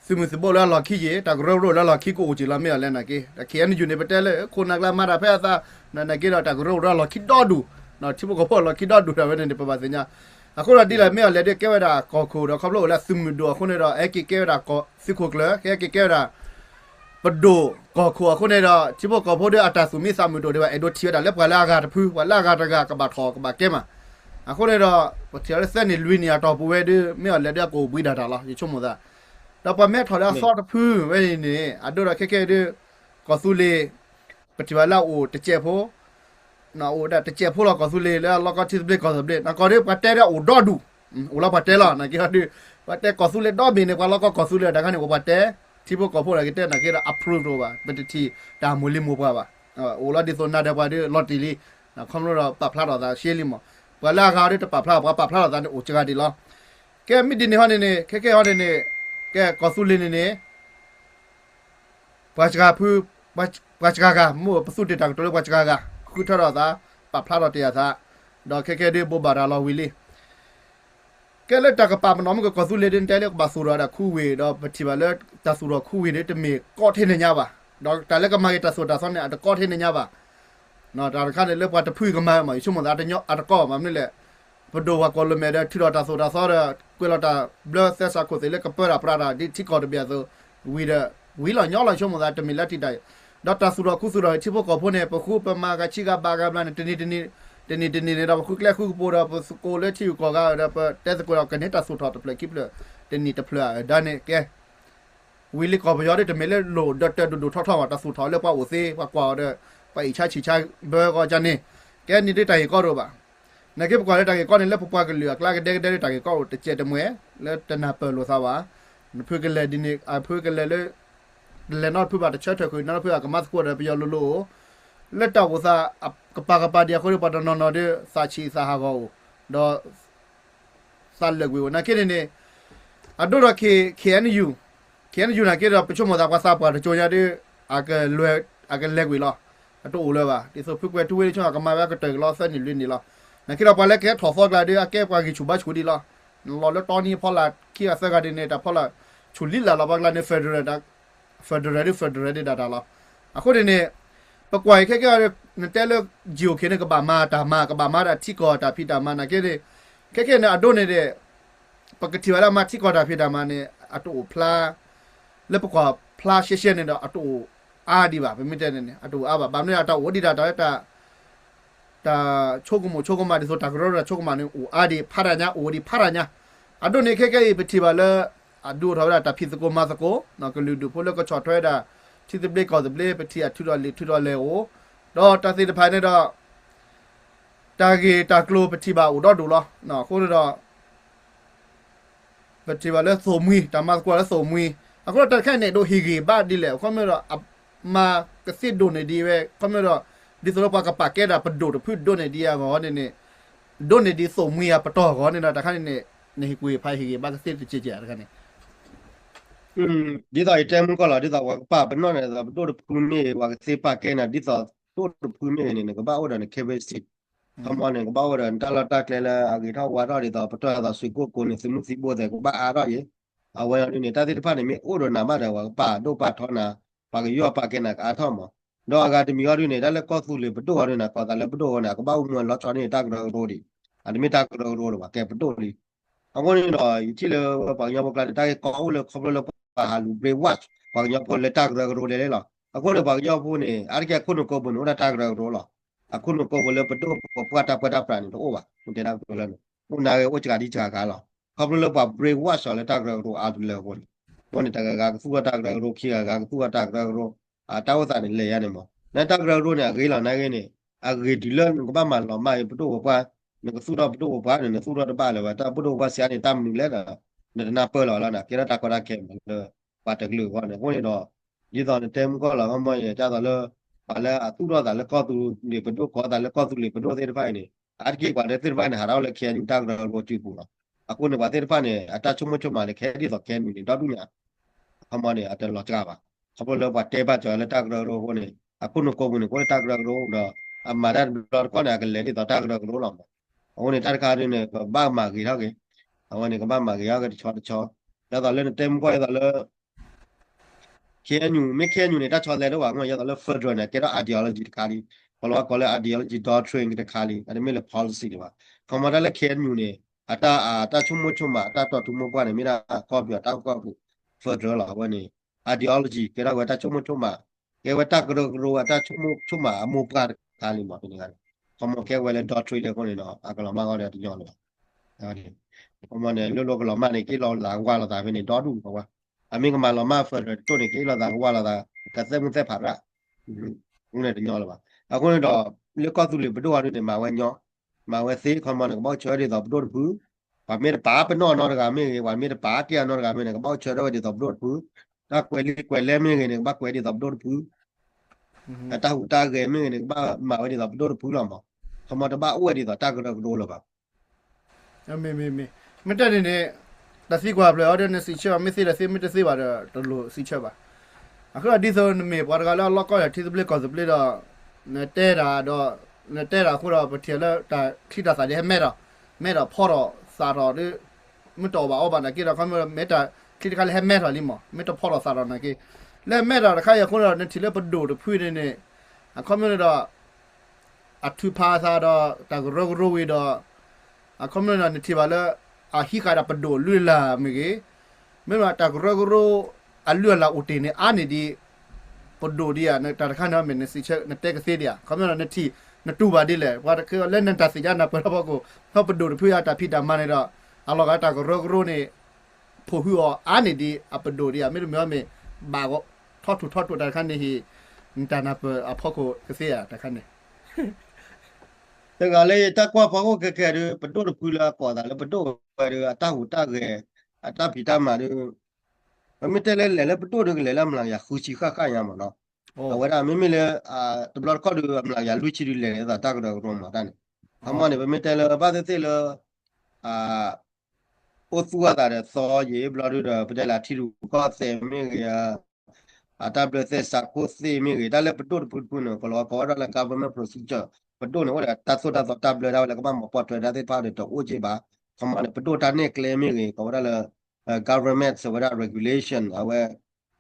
ซิมุสิบ่แล้วล่ะขี้เยตะกรโรแล้วล่ะขี้กูจิละเมียแล้วนะเกตะเขียนอยู่ในปะเตเลยคนนักละมาราเฟซานะเกดอตะกรโรแล้วล่ะขี้ดอดูนะที่พวกก็พูดล่ะขี้ดอดูตะเวนี่ปะบาสิญาအခုတော့ဒီလာမြေလေတဲ့ကဲဝဒါကောခိုတော့ခဘလို့လဲစုမဒိုခုနေတော့အဲကဲဝဒါကောစီခိုကလကဲဝဒါပဒိုကောခိုခုနေတော့ချိဘကောဖို့တဲ့အတာစုမိစာမဒိုတဲ့အဲဒိုချီရတာလက်ပလာကတဖူးဝလာကတကကဘာထောကဘာကဲမအခုနေတော့ပချရစနေလွီနီယာတော့ပွေးတဲ့မြေလေတဲ့ကိုဘွေးတာလားဒီချုံမသားတော့ပမဲထော်ရဆော့တဖူးဝဲနေအဒိုရကဲတဲ့ကောစုလေပတိဝလာအိုတကျက်ဖို့နာအိုဒါတကျက်ဖို့တော့ကောစုလေแล้วก็ที่เบรกก็เบรกนะก็ได้ปะเตะโอดอดูโอลาปะเตะล่ะนะqueดิปะเตะก็สุเลดอบิเนี่ยกว่าแล้วก็ก็สุเลดังกันโอปะเตะที่พวกก็พวกอะไรqueเตะนะque approve တော့ป่ะเป็นที่ตามมูลิมูป่ะโอลาดิโซนาเดป่ะดิลอตติลีนะคอมလို့တော့ปะพลาတော့เชลิมปะลาคาดิปะพลาปะพลาတော့โอจกาดิล่ะแกมิดินี่ฮะนี่แค่ฮะนี่แกก็สุเลนี่ปะจกาพูปะจกากะมูปะสุติตักตัวปะจกากะคือถ้าတော့ปะพลาတော့เตียซะတော့แค่ดิบ่บาราลอวิลีแกเลตากะปามน้อมก็สุเลดินแต่เลบาสุราดาคูเวดอปฏิบาเลตาสุรคูเวเดตเมก็เทนญาบาดอกตาเลกะมาเกตาสุดาซอนเนี่ยอะก็เทนญาบาเนาะตาคันเลปะตะพุยกะมามาชุมตาตะญออะก็มานี่แหละปโดวะกอลเมเดทิรอตาสุดาซอระกุลตาเบลเซซาโคเซเลกะปะราปราดาดิทิกอตเบียโซวีลอญอลชุมตาตะมิลาติไดดอตาสุรคูสุรชิพก็พเนี่ยปะคูปะมากะชิกะบากะบลานะตินี่เนี่ยเราคุกแลคุกปูเราสโกเลที่อยู่ก็เราแต่สโกเรากันเนี่ยตัดสุดทอดเพลย์คลิปเลยนี่ตะเพลย์ด้านนี้แกวิลลี่ก็พยายามจะไม่เล่นโหลดดูทอดตัดสุดทอดเรียกว่าโอซีว่ากว่าเด้อไปอีชาชีเบอร์ก็จะนี่แกนี่ได้ใจก็รู้ป่ะในคลิปก่อนได้ใจก็นี่แล้วพวกกันเหลือกลากได้ใจก็จะเจ็ดมวยแล้วจะนับเปิดโลซาวะเพื่อกันเลยดินี่เพื่อกันเลยนอตเพื่อบัตรเชิดเธอคือนอตเพื่อกับมาสกูเดไปยอโลလက်တော့ကစားကပါဒီခိုးပဒနော်တဲ့စာချီစာဟာကောတော့စာလက်ဝေနာကိနေအဒိုရKNU နာကိတော့ပချုံမသာကစားပါတော့ကြောရတဲ့အကလွယ်အကလက်ဝေလားအတော့လဲပါဒီဆိုဖုကွယ်တူဝေချောကမာဘကတေလောစနေလွင်းနေလားနာကိတော့ပါလက်ကထော်ဖော့ကလာတဲ့အကဲပွားကြီးချူဘချူဒီလားလော်တော်နီဖော်လာခီအစကဒီနေတာဖော်လာချူလီလာဘကလာနေဖက်ဒရယ်ဒါလားအခုဒီနေปกวยแค่แต่ละจิโอเคเนี่ยก็บามาตามาก็บามาดาที่กอตาพี่ตามานะแค่ดิ ke na adone de pakati wala ma ti ko da phi da ma ne ato pla le pokwa pla she ne da ato a di ba be mi te ne ato a ba ne ata wodi da ta chokumo di so ta gro da chokuma ne o a di pharanya o di pharanya adone ke be ti ba le adu tho da ta phi ko ma ko no ko lu du pho le ko chot thwe da ti the blade ko the blade be ti a thu do le o do ta si de phai ne do ta ge ta klo be ti ba o do du lo no ko do be ti ba le so mui ta ma ko le so mui a ko ta kha ne do hi ge ba di le ko me do ma ka si do ne di we ko me do di so pa ka pa ke da pa do to phu do ne di ya go ne do ne di so mui ya pa to go ne da kha ne ne hi ku phai hi ge ba ka si ti che da kha ne ဒီတော့အတဲမကလာဒီတော့ပါဘနော်နဲ့တော့တို့ဖူးနေဝါစေပါကဲနာဒီတော့တို့ဖူးနေနေကဘာဝဒနဲ့ KBC ကမနဲ့ကဘာဝဒန်တလာတက်လဲလာအဂီထောဝါတော့ဒီတော့ပတော်တော့ဆွေကိုနေစမှုစီဘောတဲ့ကဘာအားရရဲ့အဝဲနေတတိတဖတ်နေမြေအိုဒနာမတဲ့ဝါပါတို့ပါထောနာပါကရောပါကဲနာအားထောမတော့အကတမီရနေတယ်လည်းကောသူလေပတော်ရနေကောတာလည်းပတော်နာကဘာဦးမလောချောနေတက်တော့ဒီအဒမီတက်တော့တော့ကဲပတော်လီအခုနေတော့ဒီလေပါရဘကလာတဲ့ကောလေခဘလပါဟာလူဘေဝတ်ဘာကြောင့်ပေါ်လက်တက်ကြရိုးလေလားအခုလည်းဘာကြောင့်ဖို့နေအားကခုနကောဘနုတက်ကြရိုးလားအခုနကောဘလည်းပတော့ပတာပရန်တော့ဘာဒီနာကိုလည်းခုနာရဲ့ဝချကဒီချာကားလားခဘလည်းပါဘေဝတ်ဆိုလည်းတက်ကြရိုးအားလည်းဘောဘောနေတကကသူကတက်ကြရိုးခိကသူကတက်ကြရိုးတောက်စားနေလေရနေမောနဲ့တက်ကြရိုးနဲ့အေးလာနိုင်နေအဂေဒီလန်ကဘာမှလောမပတော့ဘာနေကသူတော့ပတော့ဘာနေသူတော့တပါလေဘာတပတော့ဘာဆရာနေတမ်းနေလဲနာပလောလာနာကိရတာကရကေမလို့ပါတကလူကောနေကိုနေတော့ဒီတော့တဲမကောလာမမရဲ့ကြတော့လေပါလဲအသူတော့ဒါလည်းကောသူလေပတော့ကောဒါလည်းကောသူလေပတော့တဲ့ဖိုင်နေအတ်ကိပါတဲ့ဖိုင်နေဟာတော့လေခဲန်တာကတော့ကိုကြည့်ပူတော့အခုနေပါတဲ့ဖိုင်နေအတချုံမချုံမလည်းခဲဒီတော့ခဲမီနေတော့တူညာအမနေအတလောကြပါခပ်လို့ပါတဲပါကြော်လည်းတာကတော့ကိုနေအခုနကိုဘူးနေကိုတာကတော့တော့အမရတ်ဘလောကောနေကလည်းဒီတော့တာကတော့လောလာအခုနေတာခါရင်းနေဘာမှကြီးတော့ကေအဝနေကဘာမှကြီးရကချောချောဒါတော့လည်းတဲမကွဲတော့လည်းခဲညူမခဲညူနေတာချောလဲတော့ငါရတော့လည်း federal နဲ့ကဲတော့ ideology တခါလီဘလောကောလည်း ideology doctrine တခါလီအဲ့ဒီမဲ့ policy တွေပါကမ္ဘာလည်းခဲညူနေအတာချုံမချုံမအတာတော့သူမပွားနေမိတာကောပြတောက်ကော federal လာဝနေ ideology ကဲတော့တာချုံမချုံမကဲဝတာကရောတာချုံမချုံမအမှုပါခါလီမှာနေကကမ္ဘာကဲဝဲလည်း doctrine တွေကိုနေတော့အကလမကောတဲ့ညောလို့အဲ့ဒီကမ္ဘာနဲ့လောကလမနေကိလောလာကွာလာတာပဲနေတော့တူကွာအမင်းကမလာမဖတ်တို့နေကိလောတာကွာလာတာကသက်မသက်ဖာရဦးနဲ့ညောလို့ပါအခုတော့လေကောသူလေဘတို့ဟာတွေမှာဝဲညောမှာဝဲသေးခမနဲ့ကဘောချောတွေတော့ဘတို့ဘူးဘာမေပါပနောနော်ကမေဝါမေပါကဲနော်ကမေကဘောချောတွေတော့ဘတို့ဘူးတာကွယ်လဲမင်းကနေဘာကွယ်တွေတော့ဘတို့ဘူးအတာဟူတာကဲမင်းကနေဘာမှာဝဲတွေတော့ဘတို့ဘူးလားမခမတဘာဝဲတွေတော့တာကတော့လို့ပါအမေမတက်နေတစီကွာဘလော်ဒန်စီချာမစီရစီမတစီပါတော့လို့စီချပါအခုဒီဆိုမေပေါ်ကလာလောက်ကောတီစပလစ်ကောစပလစ်တော့နဲတဲတာခုတော့ပထလတာခိတာစားတယ်မဲတော့ဖော်တော့စားတော့ဒီမတော်ပါဘာနာကိတော့ခမမဲတာခိတကလည်းမဲတော့လီမမဲတော့ဖော်တော့စားတော့နာကိလဲမဲတော့ခါရခုတော့နေတီလဲပဒိုတဖွေးနေအခမတော့အထူပါစားတော့တကရောဝီတော့အခမတော့နေတီပါလဲအဟိကာရပဒိုလွလာမေကေမဲမတကရောအလွလာဦးတင်နေအာနေဒီပဒိုဒီယာနေတာခါနာမင်းစီချက်နေတက်ကစီဒီယာခမတော့နေတီနတူပါဒီလေဘာတကလဲနန်တစီရနာပရဘကိုဟပဒိုဖွေးရတာဖိတာမနေတော့အလောကတကရောနေဖိုဟူအာနေဒီအပဒိုဒီယာမဲမေဘာကိုထော့တူတခါနေဟိတနာပအဖို့ကိုကစီရတခါနေတကလည်းတကွာဖောက်ခဲရပတိုးပူလာပေါ်တာလည်းပတိုးရအတာဟူတာကေအတာဖိတာမာရမတလဲလဲပတိုးတယ်လဲမလားရခူချီခခရမှာနော်ဝရမမလဲတဘလကောဒမလားရလူချီလဲတာတာကတော့မှာတန်းအမနဲ့မတလဲဘာတဲ့လဲအိုသူရတာစောရေဘလဒပဒလာထီရူကောစေမေရအတာပလက်စာကိုစေမေရဒါလည်းပတိုးပူနော်ကလောကောဒါလည်း government procedure ပတိုးနော်တာဆိုတာတာဘလဒါလည်းကမမပေါ်ထွက်တဲ့ပါတော့အိုချေပါခမနဲ့ပတိုးတာနဲ့ claim ရေကောဒါလည်း government ဆိုတာ regulation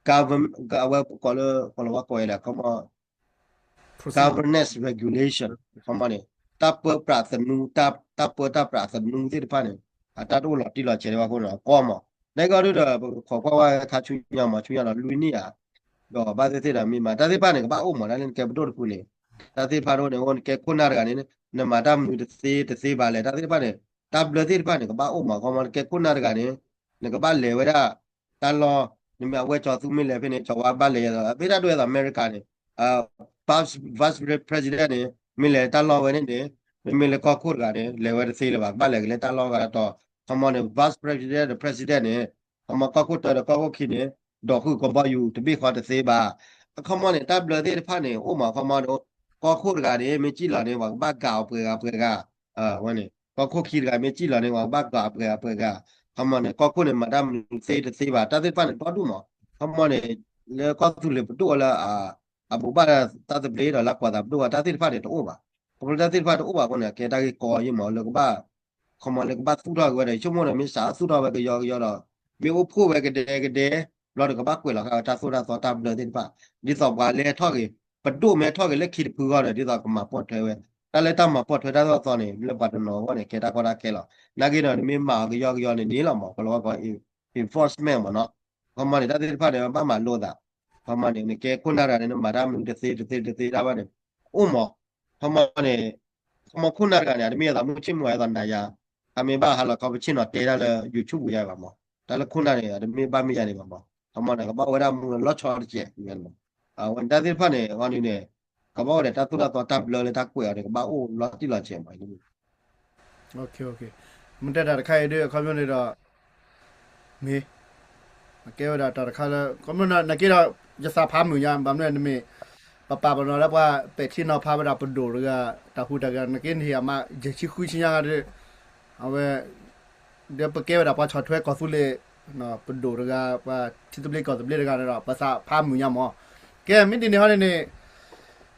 government call what call it come governance regulation ခမနဲ့ ตาเปปราสนูตาเปตาปราสนูที่ผ่านเนี่ยตาดูหลอดที่หลอดเฉยว่าคนเราก้อมอ่ะในก็ดูเด้อขอว่าถ้าชุยยามาชุยยาเราลุยนี่อ่ะก็บ้านที่เรามีมาตาที่ผ่านเนี่ยก็บ้าโอ้มาแล้วแกไปดูคุเลยตาที่ผ่านเนี่ยคนแกคนน่ารักนี่เนี่ยมาดามดูเสียบาเลยตาที่ผ่านเนี่ยตาเบลที่ผ่านเนี่ยก็บ้าโอ้มาก็มันแกคนน่ารักนี่เนี่ยก็บ้านเลวได้ตาลอนี่มาเวจอดซุ้มไม่เลยเพื่อนจะว่าบ้านเลยเวลาด้วยอเมริกาเนี่ยvice president เนี่ยมีเลยตาลอไว้เนี่ยมีเลยก็คูดกันเนี่ยเลวได้สิเลยบ้านเลยเลยตาลอกันต่อทำไมเนี่ย vice president เนี่ยทำไมก็คูดแต่ก็คิดเนี่ยดอกคือก็บ่อยู่จะมีความจะเสียบ้าทำไมเนี่ยตาเบลที่ผ่านเนี่ยโอ้มาทำไมเนี่ยก็คูดกันเนี่ยไม่จีหล่ะเนี่ยว่าบ้าเก่าเปลือกวันนี้ก็คูดคิดกันไม่จีหล่ะเนี่ยว่าบ้าเก่าเปลือกทำไมเนี่ยก็คูดเนี่ยมาดามเสียบ้าตาที่ผ่านเนี่ยก็ดูมั้งทำไมเนี่ยเลยก็สุดเลยตัวละบุบาตาจะเปลี่ยนละกว่าตาดูว่าตาที่ผ่านเนี่ยตัวบ้าผมตาที่ผ่านตัวบ้าคนเนี่ยแกตาที่ก่อยิ่งมั้งเลยก็บ้าคอมมอนเลยก็บ้าสุดท้ายก็ได้ชั่วโมงเนี่ยมีสาสุดท้ายก็ยอละมีอุปผู้ไปก็เดเราก็บ้าคุยหรอกตาสุดท้ายตาเบลที่ผ่านดีสอบว่าเลยท่อกี่ปัดดูแม่ท่อกี่เล็กคิดพื้นก็ได้ดีสอบก็มาปลดเทว้แต่เลยตั้งมาปลดเทได้ตอนนี้เรื่องปัดนอว่าเนี่ยแกตาก็ได้แกหรอนักกินเนี่ยมีมาก็ยอเนี่ยนี่ละมั้งก็เราก็enforcement มั้งเนาะคอมมอนเนี่ยตาที่ผ่านเนี่ยบ้ามาโลดอ่ะคอมมอนเนี่ยแกคนน่ารักเนี่ยมาดามเดซีได้บ้างเนี่ยอุ้มหมอคอมมอนเนี่ยคอมมอนคนน่ารักเนี่ยมีอะไรมุ่งชิมไว้ตอนไหนยาทำให้บ้าฮัลโหลเขาไปชิมหน่อยเตะได้เลยยูทูบใหญ่บ้างมั้งแต่ละคนน่าเนี่ยมีบ้ามีอะไรบ้างมั้งคอมมอนเนี่ยก็บ้าเวลามุ่งลอดชอร์เจี๊ยเงี้ยมั้งวันตาที่ผ่านเนี่ยวันนี้เนี่ยก็บ้าเนี่ยตาตุลาตัวตาเบลเลยตาคุยอะไรก็บ้าโอ้ลอดที่ลอดเจี๊ยไปนี่โอเคมันได้แต่ใครด้วยคอมมิวนิตี้มีแกว่าแต่ใครแล้วคอมมิวนิตี้นักกีฬาจะสาพามือยามบางเนี่ยมีปะบนแล้วว่าเป็ดที่นอพาไปดับดูหรือว่าตาหูตากันนักกีฬาที่มาจะชิคุยชิญญาเลยเอาไว้เดี๋ยวแกว่าดับว่าช็อตถ้วยก็สุดเลยเนาะปดูหรือว่าที่ตุเล็กก็ตุเล็กกันแล้วภาษาพามือยามอ๋อแกไม่ดีในห้องนี้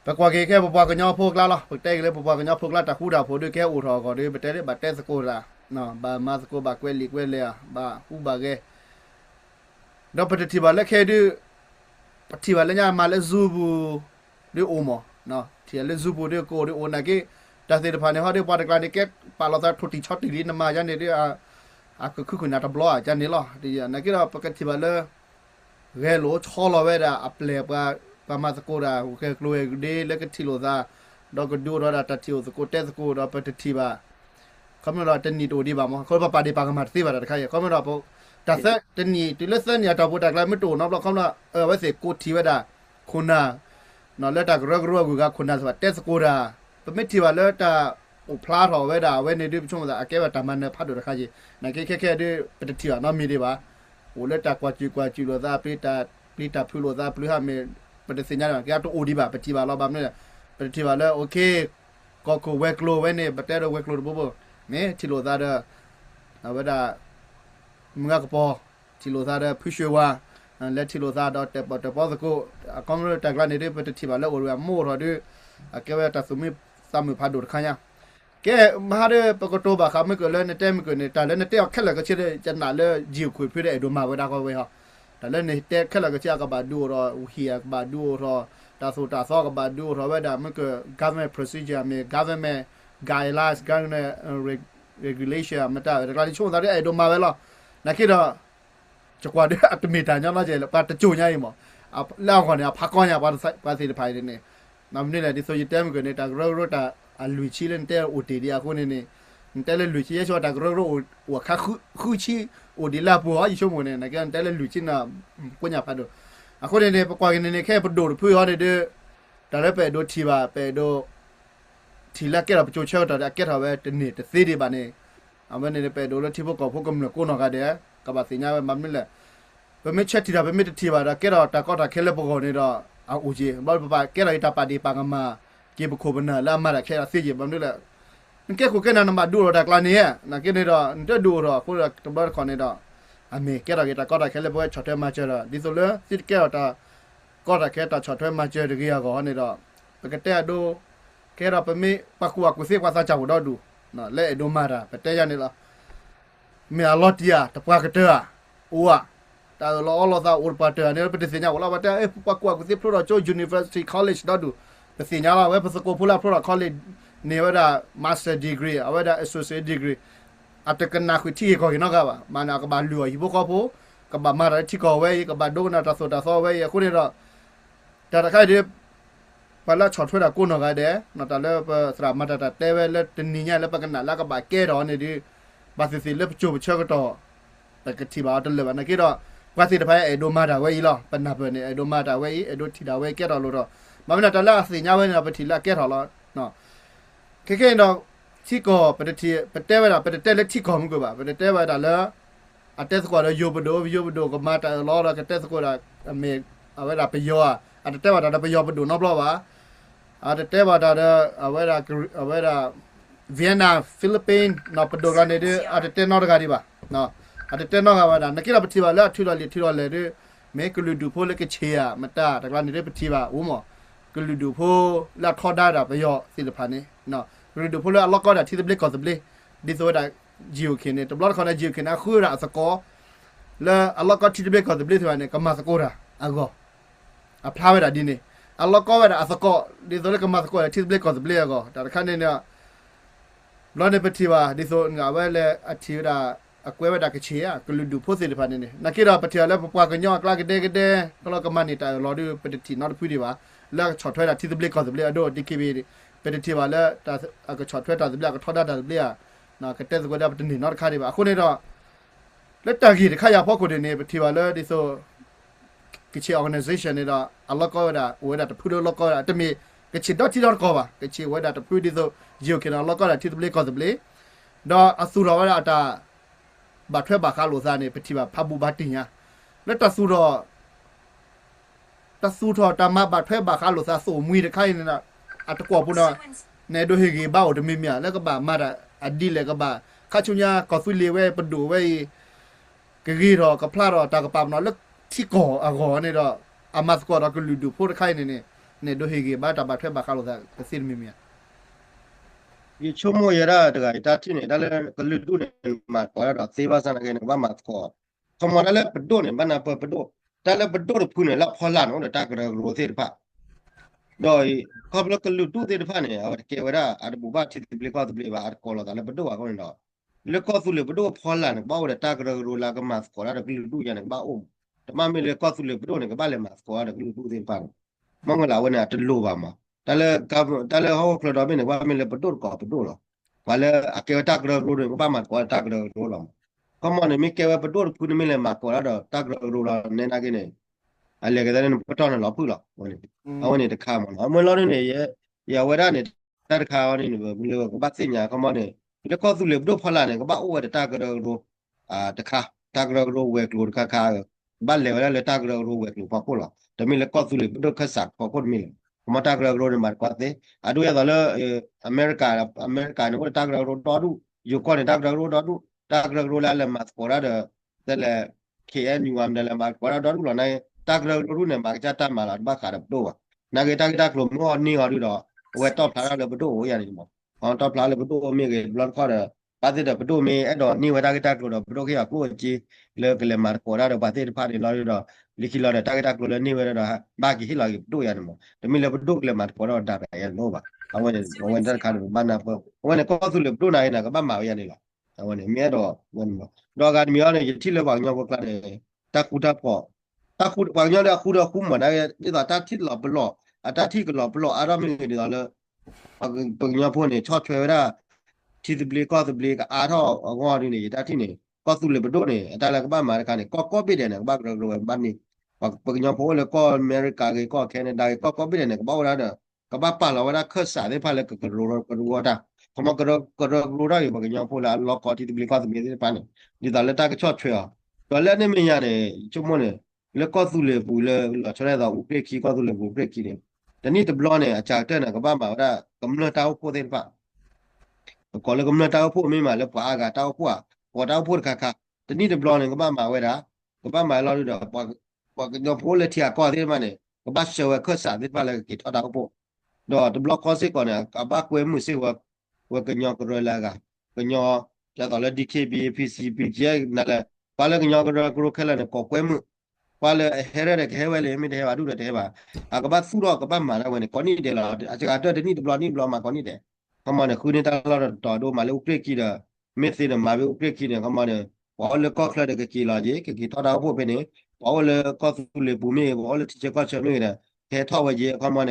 ปกว่าแค่ปกว่ากันย่อพวกเราหรอปกติเลยปกว่ากันย่อพวกเราตาหูดาวพอด้วยแค่อุทอก็ด้วยบัตเตอร์บัตเตอร์สกูล่ะเนาะบามาสกูบาเกวลิกเวเลยอ่ะบาหูบาเกเราปฏิทิบาแล้วแค่ด้วยปฏิบัติแล้วเนี่ยมาแล้วซูบูด้วยโอมเนาะที่แล้วซูบูด้วยโกด้วยโอนักเก็ตาเสียผ่านในห้องด้วยปาร์ตกลางเก็ตปาเราจะทุติช็อตดีนมาจันเนี่ยคือคุณนัทบล็อกจันนี่หรอที่นักเก็ตเราปกติบาแล้วเกล้อชอลเอาไว้ได้อัปเลปปามาสกูราโอเคกลัวเดย์แล้วก็ที่โลซาดอกดูเราตัดที่สกูเตสกูเราปฏิทิบาเขาไม่รอเต็นนี่ตัวดีบ้างมั้งเขาปาดีปากมาสิบาทใครเขาไม่รอพวกแต่เสเต็นนี่ที่เลือดเส้นเนี่ยตัวบุตรกลายไม่ตัวนับเราเขาว่าไว้เสกกูทีไว้ได้คุณน่ะนอนเลือดตากรัวกูกับคุณน่ะสวัสดิ์เตสกูราเป็นไม่ทีว่าเลือดตาอุพลาดเอาไว้ได้ไว้ในดิบช่วงนั้นอาเก็บไว้ตามมันเนี่ยพัดดูใครจีนั่นแค่ด้วยปฏิทิบาน้องมีดีบ้าโอ้เลือดตากว่าจีโลซาปลิตาพูโลซาปลิฮามีปฏิสิญญาณแกตัวโอดีบ้าปฏิบัติเราบ้าเนี่ยปฏิบัติแล้วโอเคก็คือเวกโลไว้เนี่ยบัตเตอร์เวกโลบุบเนี่ยที่โลซาเด้อเอาไว้ได้มึงก็พอที่โลซาเด้อผู้ช่วยว่าแล้วที่โลซาดอแต่พอสักก็คอมแต่กลางนี่ปฏิบัติแล้วโอ้ยมั่วเราด้วยแกว่าแต่สมัยสามีพัดดูดข้างยังแกมาเด้อปกติบ้าครับไม่เกิดเลยในเต้ไม่เกิดในแต่แล้วในเต้แค่ละก็เชื่อจะหนาเลยจิวคุยเพื่อได้ดูมาไว้ได้ก็ไว้ฮะแต่แล้วในเต้แค่ละก็เชื่อกับบาดูรออุเฮียกับบาดูรอตาสูตาซอกับบาดูรอไว้ได้ไม่เกิด government procedure มี government guidelines government regulation มันแต่แต่การที่ช่วงตอนนี้ไอ้ดูมาไว้หรอนักคิดว่าจะกว่าด้วยอัตมิตาเนี่ยเราจะปาตะจูเนี่ยมั้งแล้วก่อนเนี่ยพักก่อนเนี่ยปาสิภายในเนี่ยน้ำนี่แหละที่โซจิเต็มกันเนี่ยแต่เราแต่ลุยชีเล่นแต่อุติเดียคนนี้แต่เลยลุยชีชอบแต่เราว่าคู่ชีอุติลาปัวอีชั่วโมงเนี่ยนะกันแต่เลยลุยชีน่ะกุญญาพัดดูคนนี้ปกว่าเนี่ยแค่ปดูดพื้นเขาเนี่ยแต่แล้วไปดูทีว่าไปดูทีละแกเราไปโจเช่าแต่แกเราไปเนี่ยแต่ซีดีบ้านเนี่ยเอาไว้เนี่ยไปดูแล้วที่พวกเขาพวกกำเนิดกูนอกกันเดียกับภาษีเนี่ยมันไม่เลยเป็นไม่เช็ดทีละเป็นไม่ทีว่าแกเราแต่ก็แต่แค่เล็บพวกเขาเนี่ยเราเอาอุจิบ้านป้าแกเราอีตาปาดีปางมาเก็บขบวนแล้วมาแค่ซีดีมันนี่แหละมันแค่คุยกันนั่นมาดูเราแต่กลางนี้นะแค่เนี่ยเราจะดูเราพวกเราตัวบ้านคนเนี่ยเราอันนี้แกเราอีตาก็แต่แค่เล็บพวกช็อตเทมาเจอเราดิสุเลยสิแกเราแต่ก็แต่แค่แต่ช็อตเทมาเจอเรื่องอย่างก่อนเนี่ยเราเป็นแค่ดูแค่เราเป็นไม่ปักวักกุศลกว่าซาจ่าเราดูนะเล่ดูมาละเป็นแต่ยันนี่ละมีอารมณ์ที่อ่ะแต่ปักเตออ้วแต่เราซาอุปาเตอเนี่ยเป็นสิ่งอย่างเราแต่ปักวักกุศลพวกเราโจ University College เราดูเป็นสิ่งอย่างเราเว้ยเป็นสกูลพวกเรา college နေဝဒါ master degree အဝဒါ associate degree အတကနာခွတီကိုကနော်ကပါမနာကဘာလူဟိဘကပိုကဘာမာရတီကိုဝဲကဘာဒိုနာတဆောဝဲခုနေတော့တာတခိုင်ဒီပလာချော်ထွေးတာကိုနော်ကတဲ့နော်တလည်းစရာမတတတဲဝဲလက်တနိညာလက်ပကနာလကဘာကဲတော့နေဒီဘာစီစီလက်ချိုချကတော့တကတိပါတလည်းဘာနကေတော့ဘာစီတဖိုင်အဒိုမာတာဝဲဤလောပနာပနေအဒိုမာတာဝဲဤအဒိုထီတာဝဲကဲတော့လို့တော့မမနာတလည်းအစီညာဝဲနေတာပတိလကဲတော့လို့နော်ခေတော့ที่ก็ปฏิทิปฏิเวลาปฏิเตလက်ที่ของกูป่ะปฏิเตเวลาแล้วအတက်စကွာတော့ယူဘဒိုကမတာလောကတက်စကွာအမေအဝဲတာပယောအတက်ဝတာပယောဘဒိုနော်ဘလောပါအတက်ဝတာအဝဲတာဗီယက်နမ်ဖိလစ်ပင်းနော်ပဒိုကနေအတက်နော်တကားဒီပါနော်အတက်နော်ကပါတာနကိရပတိပါလားထီတော်လေမဲကလူဒူဖိုးလက်ကချေရမတာတကားနေတဲ့ပတိပါဦးမောကလူဒူဖိုးလာထော်တာပယောစီလဖာနေနော်ရီဒိုဖိုလအလောကတာတီဘလစ်ကောတဘလစ်ဒီဆိုတာဂျီယိုခင်နဲ့တဘလခနာဂျီယိုခင်အခုရအစကောလာအလောကတီဘလစ်ကောတဘလစ်ဆိုတာနဲ့ကမစကောရာအကောအဖလာဝဲတာဒီနေအလောကဝဲတာအစကောဒီဆိုလေကမစကောတီဘလစ်ကောတဘလစ်အကောဒါခနဲ့နော်လောနေပတိပါဒီဆိုငါဝဲလေအတီရာအကွဲဝဲတာကချေရကလူဒူဖိုးစီတဖာနေနကိရပတိရလဲပွားကညောကလာကတဲ့ကလောကမနေတာလော်ဒီပတိနော်ဖူဒီပါလာချော်ထွဲတာတီဘလစ်ကောတဘလစ်အဒိုဒီကေဘီပတိပါလဲတာကချော်ထွဲတာတပြကထောတာတပြနော်ကတဲ့စကွာတနေနော်ခါဒီပါအခုနေတော့လက်တကြီးတခါရဖို့ကိုနေပတိပါလဲဒီဆိုကချီ organization နေတော့အလောကောတာဝဲတာတဖူတော့လောကောတာတမီကချီတော့တီတော့ကောပါကချီဝဲတာတဖူဒီဆိုဂျီယိုကနော်လောကောတာတီတပလေးကောတပလေးတော့အဆူတော်ဝဲတာဘာထွဲဘာခါလို့စားနေပတိပါဖဘူဘာတင်ညာလက်တဆူတော့တမဘာထွဲဘာခါလို့စားဆိုမွေတခိုင်နေတာအတကောပုနာနေဒိုဟေဂီဘာအိုဒမီမြလည်းကဘာမာရာအဒီလည်းကဘာခါချုညာကောဖီလီဝဲပဒူဝဲကဂီရောကဖလာရောတာကပမနော်လက်တီကောအဂောနေတော့အမတ်ကောရကလူဒူဖိုခိုင်နေဒိုဟေဂီဘာတာဘာထွဲဘာခါလို့သာကစီမီမြ ဒီချုံမရတာတကတာတိနေဒါလည်းကလူတူနေမှာပေါ်တော့သေပါစနာကနေဘာမှခေါ်ခမရလည်းပဒိုနေမနာပဒိုဒါလည်းပဒိုဖုန်လည်းခေါ်လာနော်တာကရရိုသေဖာတော့ခေါပလကလူတူသေဖာနေအကေဝရအဘူဘာတိပလကောတပလဘာခေါ်လာတယ်ပဒိုကောနေတော့လေကောသူလေပဒိုခေါ်လာနေဘာဝတာကရရိုလာကမတ်ခေါ်လာတယ်လူတူရနေဘာအုံတမမေလေကောသူလေပဒိုနေကဘာလေမတ်ခေါ်လာတယ်လူတူသေဖာမင်္ဂလာဝနေတလူပါမှာဒါလည်းဟောကလတော်မင်းကဘာမင်းလဲပဒိုကောပဒိုလောဘာလဲအကေတာကရရိုတွေကဘာမှကောတာကရရိုလောကမနေမကေဝပဒိုကုနမင်းလဲမှာကောလာတော့တာကရရိုလာနေနာကနေအလေကတဲ့ပတော်နေလောဖူလောဝင်အဝင်တခါမနော်အမလောနေရဝရနေတတခါဝင်နေဘယ်လိုကပတ်စညာကမနေဒီကောသူလေဘဒိုဖလာနေကဘာအိုဝတာကရရိုတခါတာကရရိုဝဲကလိုခါခါဘာလေဝရလေတာကရရိုဝဲကလိုပေါ့လောတမီလေကောသူလေဘဒိုခဆတ်ပေါ့မီမတာကရရိုမာကွာတဲ့အဒူရတော့အမေရိကန်ကိုတာကရရိုတော်ဒူယူကောနေတာကရရိုတော်ဒူတာကရရိုလာလမတ်ပေါ်ရတဲ့လေ KNU အမ်တယ်မှာပေါ်ရတော်ဒူလောနေတာကရရိုနေမှာကြတာမှာလာဘာခါရတော့နာဂေတာကတာကလိုမောနီဟာရီတော့ဝဲတော့ဖလာရလေဘဒိုရနေမှာဟောတော့ဖလာလေဘဒိုမြေကဘလန်ခေါ်ရပါတဲ့ဘဒိုမြေအဲ့တော့နီဝဲတာကတာကလိုတော့ဘဒိုခေကိုကြည့်လေကလေမာပေါ်ရတော့ပါတဲ့ဖားနေလာရတော့လီခီလာတဲ့တာကတာကလိုနေဝဲတော့ဘာကြီးဟီလာကြီးတို့ရနေမှာတမီလေဘဒိုကလေမာပေါ်တော့တာပဲလောပါအဝင်တဲ့ခါတော့ဘာနာပေါ်ဝင်ကောသူလေဘဒိုနိုင်နာကဘာမာရနေလားအဝင်မြဲတော့ဝင်တော့ကမြောနေထိလေပါညောကကတဲ့တကူတာပေါ့တခုဘာညောလဲခုတော့ခုမနိုင်ဒီတော့တာထိလောဘလောအတာထိကလောဘလောအာရမီဒီတော့လေပညောဖို့နေချော့ချွဲရတီတဘလီကောတဘလီကအားတော့ငေါ်ဒီနေတာထိနေကောသူလေဘဒိုနေအတားလည်းကဘာမာခါနေကောပိတယ်နေဘာကရောဘာနေပကညဖိုလေကောအမေရိကကေကောကနေဒါကောပိတယ်နေဘာဝရတာကဘာပါလာဝရခတ်စားတယ်ဖာလေကရောတာခမကရောရပကညဖိုလာလောကောတီတဘလီကောတဘလီပန်းဒီတော့လက်တာကချော့ချွဲတော်လည်းနေမရတယ်ချုံမနေလေကောသူလေပူလေချရဲတော့ဥပိခီကောသူလေပူပိခီနေတနေ့တဘလောနေအချာတဲ့နေကဘာမာဝရကမ္လတာဖို့တဲ့ဖာကောလေကမ္လတာဖို့မိမလေပွားကတောက်ဖို့ပေါ်တောက်ဖို့ခါခါတနေ့တဘလောနေကဘာမာဝဲတာကဘာမာလောတော့ပွားကတော့ဖိုးလက်ထီကောတဲ့မနေကဘာရှောခတ်စားတဲ့ပါလေကိတောက်ဖို့တော့တဘလောကောစစ်ကောနေကဘာကွဲမှုစေဝကညောကရလာကညောကျတော့လေ DKB PCP ကျနလေပါလေကညောကရကရခက်လာနေကောကွဲမှုပါလေဟဲရတဲ့ခဲဝဲလေမိတဲ့ပါဒုတဲ့တဲပါကဘာဆူတော့ကဘာမာလာဝင်ကောနီတယ်လားအချာတော့တနေ့တဘလောနီဘလောမှာကောနီတယ် come on khu ni ta lo to do ma le upre ki da me se da ma be upre ki ne come on wa le ko khla de ki la je ki ta da pho pe ne wa le ko su le bu me wa le ti che ko che me da ke tho wa je come on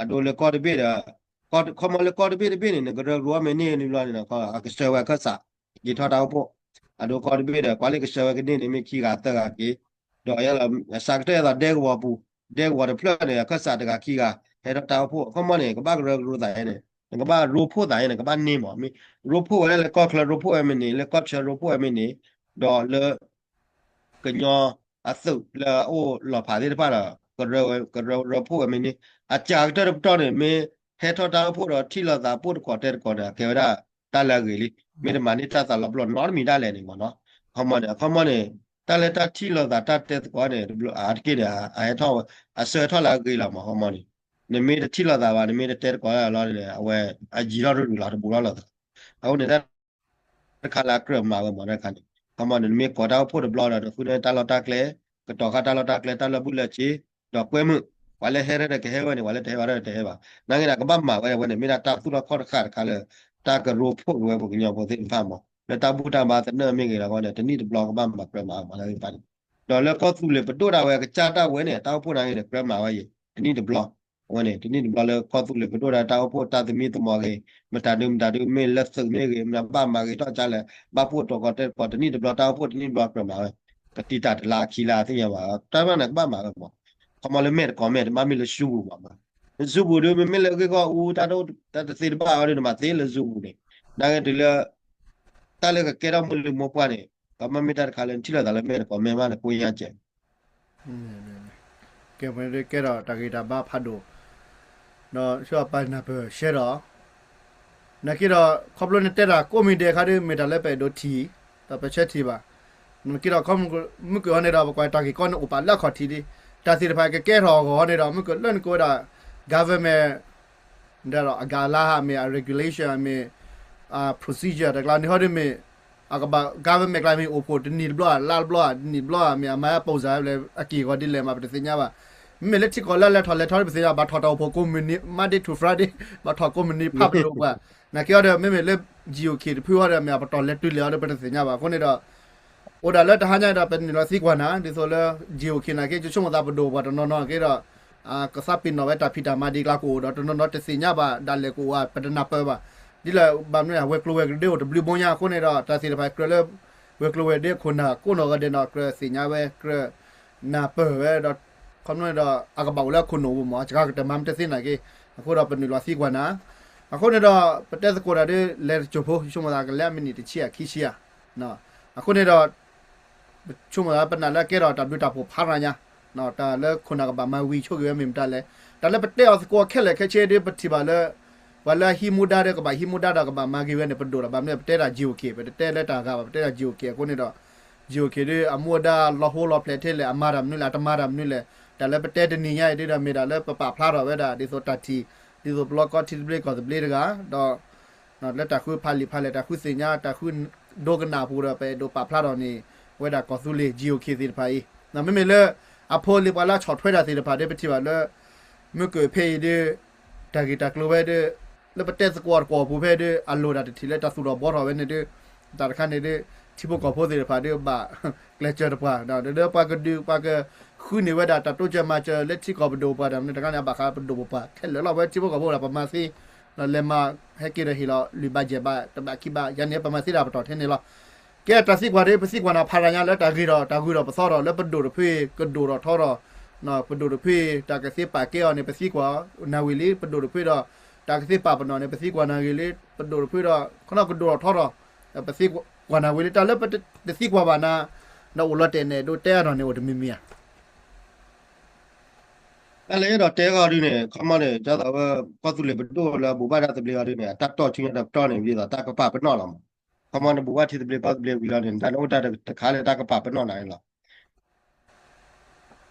a do le ko de be da ko come on le ko de be ne ko ro me ni lo ne ko a ke se wa ka sa ki tho da pho a do ko de be da kwa le ke se wa ke ni me ki ga ta ga ki do ya la sa ke da de ko bu de ko de plo ne ka sa de ga ki ga he da pho come on ne ko ba ro da ne ကဘာရိုဖို့တိုင်းကဘာနေမမရိုဖို့လည်းကော့ကလရိုဖို့အမနေလည်းကော့ချရိုဖို့အမနေတော့လေကညောအသုလာအိုလာဖာဒီပါလာကရိုဖို့အမနေအချာတဲ့တော့နေမေဟဲထောတာဖို့တော့ထိလာတာပို့ကော့တဲ့ကော့တာကေရတာလာကြီးလीမေတမနိတတာလဘလနော်မီတာလည်းနေမနော်ခမနေတာလက်တာထိလာတာတတဲ့ကောနေအာကိတဲ့အဲထောအဆွဲထောလာကြီးလာမဟမနီ နေမေတချိလာတာပါနေမေတတဲကွာလာလေအဝဲအကြီးတော့လူလာတော့ဘူလာလာအခုနေတဲ့ခါလာကရမှာပဲမတဲ့ခါနေကမနေမေကောတော့ဖို့ဘလော့တော့ခုနေတာလော်တာကလေကတော့ခါတာလော်တာကလေတာလဘူးလက်ချီတော့ကွဲမှုဝါလေဟဲရတဲ့ကဟဲဝဲနေဝါလေတဲပါတဲ့တဲပါနိုင်ငံကဘာမှာဝဲနေမေတာသူတော့ခေါ်ခါခါလေတာကရိုဖို့ဝဲပုကညောဖို့သိဖမ်းမလက်တာဘူးတာပါတဲ့နေမေကလာကောနေတနည်းဘလော့ကဘာမှာပြမှာမလာပါတော့လေကောသူလေပတိုးတာဝဲကချတာဝဲနေတောက်ဖို့နိုင်တယ်ပြမှာဝဲတနည်းဘလော့ วันนี้ที่นี่เราเลยข้อสุดเลยไปดูดาตาพูดตาจะมีตัวมอเลยมาตาดูไม่เล็กสึกไม่เลยมันบ้ามาเลยต้องจ่ายเลยบ้าพูดตัวก็แต่พอที่นี่เราตาพูดที่นี่บ้าประมาณกติกาลาคีลาที่ยังว่าแต่ว่านักบ้ามาเลยมั้งเขามาเลยเม็ดก่อนเม็ดมาไม่เลยชูบุมาชูบุดูไม่เลยก็อู้ตาดูตาจะซื้อบ้าอะไรมาซื้อเลยชูบุเนี่ยนั่นก็ที่เลยตาเลยก็แค่เราไม่เลยมั่วไปเนี่ยก็มันไม่ได้ขายเลยที่เราตาเลยเม็ดก่อนเม็ดมาเลยคุยยังเจ็บแกไม่ได้แกเราตะกี้ตาบ้าพัดดูเนาะชอบไปนะเปเชรอนักกีฬาขบวนเตะก็มีเด็กเขาได้มีแต่เล่ไปดูทีแต่ไปเช็ดทีบ่านักกีฬาเขาไม่เกิดในเราบอกว่าตะกี้ก้อนอุปาแล้วขอทีดิแต่สิทธิ์ไปแก้รอเขาในเราไม่เกิดเรื่องก็ได้ government เดี๋ยวอากาศละมี regulation มี procedure แต่กลางนี้เขาได้มีอากาศ government กลางมีอุปกรณ์นี่บล้อลาบล้อนี่บล้อมีอามาปูซาเลยอากีก็ดิเลยมาเป็นสิ่งนี้ว่าไม่เล็กที่ก่อนแล้วทอเป็นสิ่งบัตรทอเอาพอกุมินิมาได้ทูฟราดิบัตรทอกุมินิภาพลงว่านักเกี่ยวเดี๋ยวไม่เล็กจิโอเคพี่ว่าเดี๋ยวมีบัตรทอเล็กตุเลียวเดี๋ยวเป็นสิ่งนี้ว่าคนนี้เดี๋ยวโอ้เดี๋ยวแล้วทหารเนี่ยเป็นราศีกว่านะดิโซเลจิโอเคนะก็จะช่วงตาบดูบัตรนอนๆก็เดี๋ยวก็ทราบปินเอาไว้แต่พิจารณาดีกว่ากูเดี๋ยวนอนๆแต่สิ่งนี้ว่าดันเลยกูว่าเป็นนับไปว่าดิเลยบางเนี่ยเวกลูเวกเดียวแต่บลูบงยาคนนี้เดี๋ยวแต่สิ่งไปก็เลยเวกลูเวกเดียวคนน่ะกูนอนก็เดี๋ยวก็สิ่งนี้เวกนับไปเว้ยคำนั้นเราอากาศเบาแล้วคุณหนูหมอจะก็แต่มั่มจะสิ้นไหนกี่คนเราเป็นหนึ่งร้อยสี่กว่านะคนนี้เราประเทศสกุลเราได้เล่นจบช่วงเวลากันแล้วมันนี่ติเชียขี้เชียเนาะคนนี้เราช่วงเวลาเป็นนั่นแล้วแกเราตัดดูตัดผมพาราเนี่ยเนาะแต่แล้วคนอากาศมาวิช่วยกันมีมันเลยแต่แล้วประเทศสกุลแค่เลยแค่เชื่อได้ปฏิบัติเลยวันละฮิมูดาเด็กกับฮิมูดาเรากับมาเกี่ยวเนี่ยเป็นดูเราแบบนี้ประเทศเราจิวเคประเทศเราต่างกับประเทศเราจิวเคคนนี้เราจิวเคด้วยอามูดาลอโฮลอเพลเทเลยอามาดามนี่แหละตมาดามนี่แหละแต่แล้วประเทศนี้เนี่ยได้มีแต่แล้วป่าพลาดเราไว้ได้ดิโซตัดทีดิโซบล็อกก็ที่เบรกก็จะเบรกกันดอกนั่นแล้วแต่คือพาลิแต่คือสิ่งนี้แต่คือโดกันหนาพูดไปโดป่าพลาดเรานี่ไว้ได้ก็สุริจิโอเคสิไปนั่นไม่มีเลยอโพลิปว่าแล้วช็อตไว้ได้สิไปได้ไปที่ว่าแล้วเมื่อเกิดเพย์ได้แต่กิจกรรมไว้ได้แล้วประเทศสกอร์กว่าผู้เพย์ได้อัลโหลได้ทีแล้วจะสุรบอสเราไว้เนี่ยได้แต่ขั้นนี้ได้ที่พวกก็พูดสิไปได้บ่าเกลเจอร์ป่ะเดี๋ยวป่ะก็ดูป่ะก็คืนนี้ว่าแต่ตัวจะมาเจอเล็กที่ก็ไปดูป่ะแต่ในการเนี่ยบักเขาไปดูป่ะแค่แล้วเราไปที่พวกก็พูดประมาณสิเราเลยมาให้กินอะไรเราหรือบาดเจ็บบ้าแต่แบบคิดบ้ายันนี้ประมาณสิเราไปต่อเท่านี้เราแกตัดสิกว่าได้ไปสิกว่านะพารายาแล้วตากีเราไปซ้อเราแล้วไปดูเราพี่ก็ดูเราท่อเราเนาะไปดูเราพี่ตากระสิป่าเกี่ยวเนี่ยไปสิกว่านาวิลีไปดูเราพี่เราตากระสิป่าปนเนี่ยไปสิกว่านาวิลีไปดูเราพี่เราเขาเราก็ดูเราท่อเราไปสิกว่านาวิลีแต่แล้วไปสิกว่าบ้านะเราอุลเตเนี่ยดูเต้เราเนี่ยอุดมีเมียอะไรเราเตะก็ดีเนี่ยเขามาเนี่ยจะแต่ว่าก็สุดเลยไปดูแล้วบุบบ้านเราจะเปลี่ยนดีเนี่ยตัดต่อชิ้นตัดต่อเนี่ยดีแต่ตากระป๋าเป็นนอกหรอเขามาเนี่ยบุบบ้านที่จะเปลี่ยนก็เปลี่ยนวิลาเนี่ยแต่โน้ตแต่ขาเลยตากระป๋าเป็นนอกไหนหรอ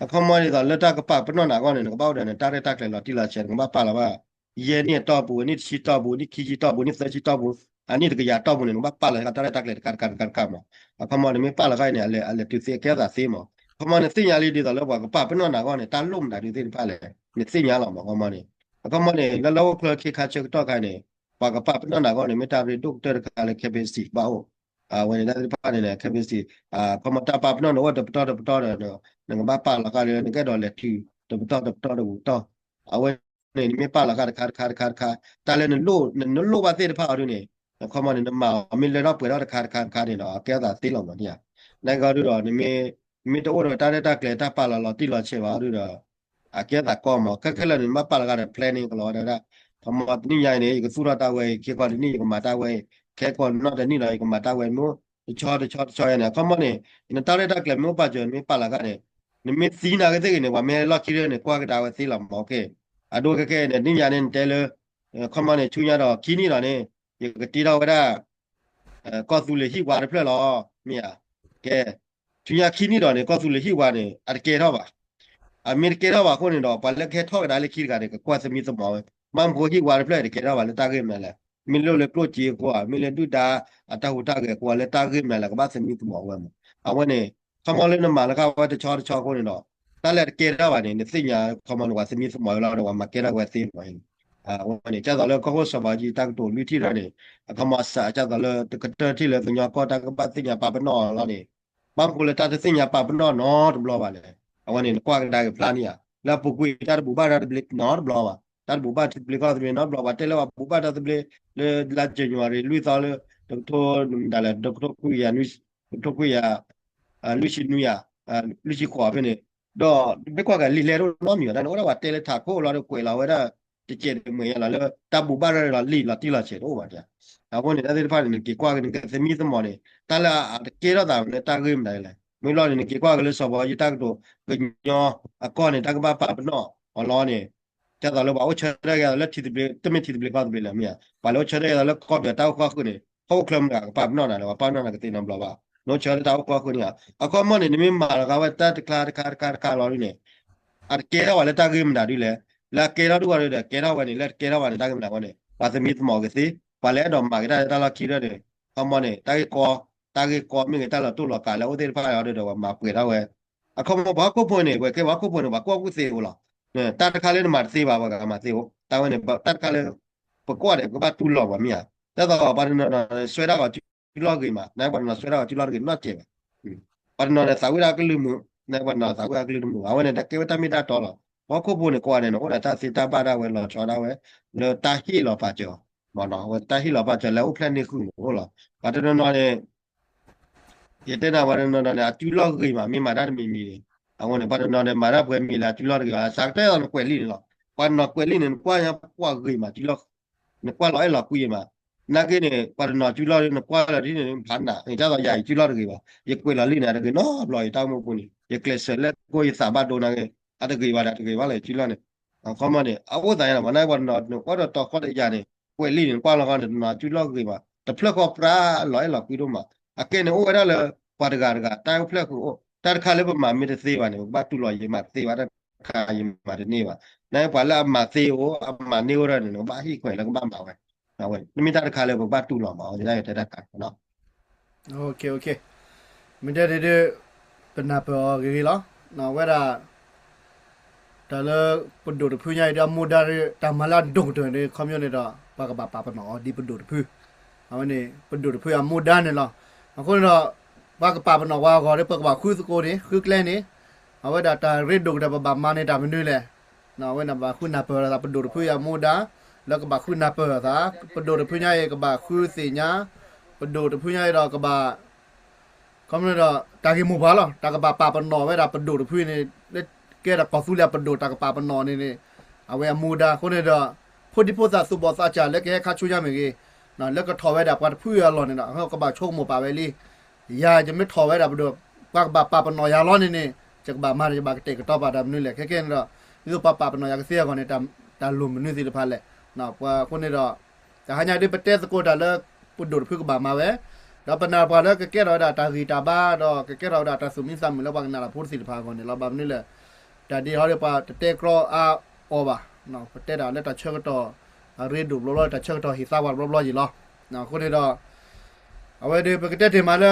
เขามาเนี่ยตอนเลือกตากระป๋าเป็นนอกไหนก็เนี่ยก็เบ้าเนี่ยตากได้ตากเลยหรอที่ละเชนก็บ้าป่าละว่าเย็นเนี่ยต่อบุนี่ชีต่อบุนี่ขี้ชีต่อบุนี่เสือชีต่อบุอันนี้ก็ยาต่อบุเนี่ยก็บ้าป่าเลยก็ตากได้ตากเลยการมาเขามาเนี่ยไม่ป่าละก็เนี่ยอะไรติดเสียแก่ตาเสียมั้งเขามาเนี่ยสิ่งอย่างนี้ดีแต่แล้วว่าก็ป่าเป็นนอกไหนก็เนี่ยตาลุ่มได้ดีที่ป่าเลยเนี่ยสิ่งอย่างเราบอกเขามาเนี่ยแล้วเราเคยคิดค่าเช็คต่อกันเนี่ย ပါကပပနနာကောနေမတာရီဒုတ်တာကလည်း capacity ပါဟုတ်ဝင်နေတဲ့ပါနေလေ capacity ကမတာပပနနောတပတော်နော်ငါပါလာကလည်းငါတော့လေတီတပတော်တော့အဝဲနေမပါလာကခါတာလည်းလို့ပါတဲ့ဖာရနေခမနေမအမီလည်းတော့ပွေတော့ခါနေတော့ကဲတာတေးလောက်တော့เนี่ยနိုင်ကတော့နေမတော့တာကလည်းတာပါလာတိလာချေပါတော့အကဲတာကောမကဲလည်းမပါလာက planning ကလောတာကမတ်နိယနေကစူရတာဝဲခေကောနိကမတာဝဲခေကောနော်တနိလာကမတာဝဲမို့ချောရနေကမနေတာရတာကလည်းမပါကြနေပါလာကနေမစီနာကတဲ့နေဝမဲလောက်ကြီးနေကွာကတာဝဲစီလာမောကေအဒိုကဲနေနိယနေတဲလခမနေချူရတော့ခီးနေတာနေကတီတော့ကတာကောသူလေဟိဝါရဖလက်လောမြာကဲချူရခီးနေတော့နေကောသူလေဟိဝါနေအကေတော့ပါအမေရိကတော့ပါခုနေတော့ပါလက်ခဲထောက်တာလေခီးကတဲ့ကွာစမီစမောမမ်ဘောကြီးဝါရဖလက်ကေတော့ပါလေတာကေမလဲမီလိုလေပရိုဂျီကွာမီလေတူတာအတဟူတာကေကွာလေတာကေမလဲကဘာစမီစမောဝဲမအဝနေခမောလေးနမလကဝတ်ချောခုနေတော့တာလေကေတော့ပါနေသိညာခမောကစမီစမောလာတော့မကေတော့ဝဲသိပါရင်ဝနေကြတော့လေကောစဘာကြီးတက်တူလူတီရတယ်ခမောစာကြတော့လေတကတတိလေပညာကောတာကပတ်သိညာပါပနောလာနေမမ်ကိုလေတာသိညာပါပနောနော်ဘလောပါလေအဝနေကွာကတာကပလာနီယာလာပုကွေတာဘူဘာရဘလစ်နော်ဘလောပါတာဘူဘာဘလစ်ကောတယ်နော်ဘလောပါတဲလောဘူဘာတာဘလစ်လာဇန်နဝါရီလူသားလေဒေါက်တာဒါလေဒေါက်တာကွေယာနွစ်ဒေါက်တာကွေယာလူရှိနူယာလူရှိခွာဖနေတော့ဘက်ကွာကလီလေတော့နော်မြေဒါတော့တဲလေထားကိုလာတော့ကွေလာဝဲတာတကျဲမေရလာလေတာဘူဘာရလာလီလာတီလာချေတော့ပါဗျာအခုနေတဲ့ဖာနေကေကွာကနေသမီးသမော်နေတာလာကေရတာလေတာဂိမ်းတယ်လေမင်းလောနေကေကွာကလေးစောဘောရတက်တော့ညောအကောနေတကဘာပပနောအလောနေကျတော့လောဘာအချရရလက်တီတမတီတဘလကောတဘလမြာဘာလို့ချရရလက်ကောပြတောက်ခွာခုနေဟောကလမ်ကပပနောနာလောပပနောနာကတိနမ်ဘလဘာနောချရတောက်ခွာခုနေအကောမနေနေမမာကဝတ်တကလာကာလောနေအကေရဝလက်တာဂိမ်းဒါဒီလေလာကေရတို့ရတယ်ကေရဝနေလက်ကေရဝနေတာကမလာဝနေပါသမီးသမောကစီဘာလဲတော့မာကတာလာခီရတယ်အမနေတာကေကောမိငတာလာတူလာကလာဦးတဲ့ဖာရတော့မှာပွေတော့ဝဲအခုမဘာကိုပွင့်နေကွယ်ကဲဘာကိုပွင့်နေဘာကိုကူစေဘူးလားတာတခါလေးမှာစေပါကမှာစေဘူးတာဝဲနေတာတခါလေးပကွာတယ်ကဘာတူလောပါမြာတဲ့တော့ဘာနေဆွဲတော့ကျူလောကိမှာနိုင်ဘာနဆွဲတော့ကျူလောကိမတ်ကျေဘာနေသာဝိရာကလူမှုနိုင်ဘာနသာဝိရာကလူမှုအဝဲနေတကေဝတမီတာတော်လောဘာကိုပွင့်နေကွာနေတော့တာစေတာပါတာဝဲလောချောတာဝဲတာဟီလောပါကျော်ဘာနော်ဝဲတာဟီလောပါကျော်လဲဥဖလက်နေခုဟုတ်လားဘာတနော်နေရတဲ့နာဘာနော်နာကျူလောကိမှာမိမာတာမီမီအခုနေဘာနော်နေမာရပွဲမီလာကျူလောကိစာတဲ့တော့ကွယ်လီလောဘာနော်ကွယ်လီနေကွာရကွာကိမှာကျူလောနေကွာလောအဲ့လောကွေးမှာနာကိနေဘာနော်ကျူလောနေကွာလာဒီနေဘာနာအဲကြတော့ယာကျူလောကိပါရကွယ်လာလီနေတယ်နော်ဘလောတောင်းမပုန်ရကလစလက်ကိုရစာဘဒိုနာကေအတကိပါတာတကိပါလေကျူလောနေခေါမနေအဝတ်တိုင်းမနိုင်ဘာနော်ကွာတော့ခေါ်တဲ့ကြနေကွယ်လီနေကွာလောကနေနော်ကျူလောကိပါတဖလက်ကောပရာလောအဲ့လောကွေးတော့မှာအကဲနေဟိုအဲ့ဒါလေပါတကာတိုင်ဖလက်ကိုတာခါလေးပမာမီတသေးပါနေဘာတူလောရေမသေးပါတခါရေမတနေပါနိုင်ပါလာမသေးဟိုအမနေရနေနော်ဘာဟိခွဲလည်းကဘာမှာဝဲနော်ဝဲနမီတာခါလေးဘာတူလောမှာဒီလိုက်တဲ့တာနော်โอเคမင်းတဲ့ပနာပေါ်ကြီးလောနော်ဝဲတာဒါလပဒိုတဖူးညိုင်တမူဒါတမလာဒုံတဲ့ကွန်မြူနတီတော့ပါကပါနော်ဒီပဒိုတဖူးအမနေပဒိုတဖူးအမူဒါနေလောအခုတော့ဘာကပါပနော်ဝါခေါ်တဲ့ပကပါခုစကိုနေခုကလဲနေအဝဲဒါတာရစ်ဒုတ်တဲ့ဘာမနေတာမနွေးလဲနော်ဝဲနဘာခုနာပေါ်တာပဒိုတဖူးရမူဒါแล้วก็บาคุนาเปิดซะปโดตะพุญญาเอกบาคุสิญาปโดตะพุญญาดอกกบาคอมเนดตากิมูบาลอตากบาปาปนอเวดาปโดตะพุญนี่เกดกอสุเลียปโดตากบาปนอนี่အဝဲမူဒါခုနေတော့ဖို့ဒီဖို့သာစုဘောစာချလက်ကဲခါချူရမယ်ကြီးနော်လက်ကတော့ဝဲတာပတ်ဖူရလောနေတာဟောကဘာချုံမပါပဲလေရာဂျမထော်ဝဲတာဘဒပတ်ဘာပပနော်ရလောနေနေချက်ဘာမာရဘာတေကတော့ပါတာမနည်းလေခဲခဲတော့ဒီပပနော်ရကစီရကောနေတာတာလုံမနည်းစီတဖာလဲနော်ပွာခုနေတော့ဒါဟာညာဒီပတဲစကိုတာလဲပုဒ်ဖုကဘာမှာပဲတော့ပနာပါလဲကဲတော့တာတာစီတာပါတော့ကဲတော့တာဆုမိစမ်းမလောဘကနာလာဖို့စီတဖာကောနေလောဘမနည်းလေဒါဒီဟောရပါတဲကရောအာအော်ပါနော်ပတဲတာလက်တာချက်တော့ရေဒူဘလောတာချက်တော့ဟိစာဝါဘလောကြီးလောနော်ခုနေတော့အဝဲဒီပကတဲ့မှာလဲ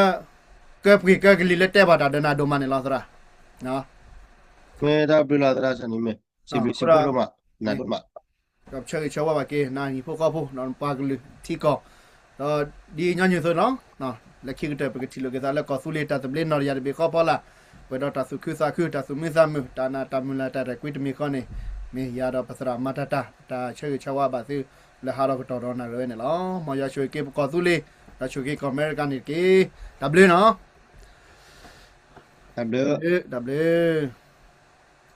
ကပ်ကကလီလက်တဲ့ပါတာဒနာဒိုမနဲ့လောသရာနော်မေဒါဘလာဒရာစနိမေစီဘီစီဘလိုမနာဒမ กับเชื่อเชื่อว่าเกนานี่พวกก็พวกนอนปากลือที่ก็ดีงานอยู่ส่วนเนาะเนาะแล้วคิดแต่ไปกินลูกกันแล้วก็สุเลตาตะเบลนอร์ยาเบก็พอละเวลาตาสุคือซาคือตาสุมิซามุตานาตามุลาตาควิตมีก็นี่มียาดอปัสรามาตาตาเชื่อเชื่อว่าบาซื้อแล้วหาเราก็ต่อรอนาเลยเนี่ยเนาะมายาช่วยเก็บก็สุเลแล้วช่วยเก็บก็อเมริกันนี่เกตาเบลเนาะ ဒါဘလ ดับเบิล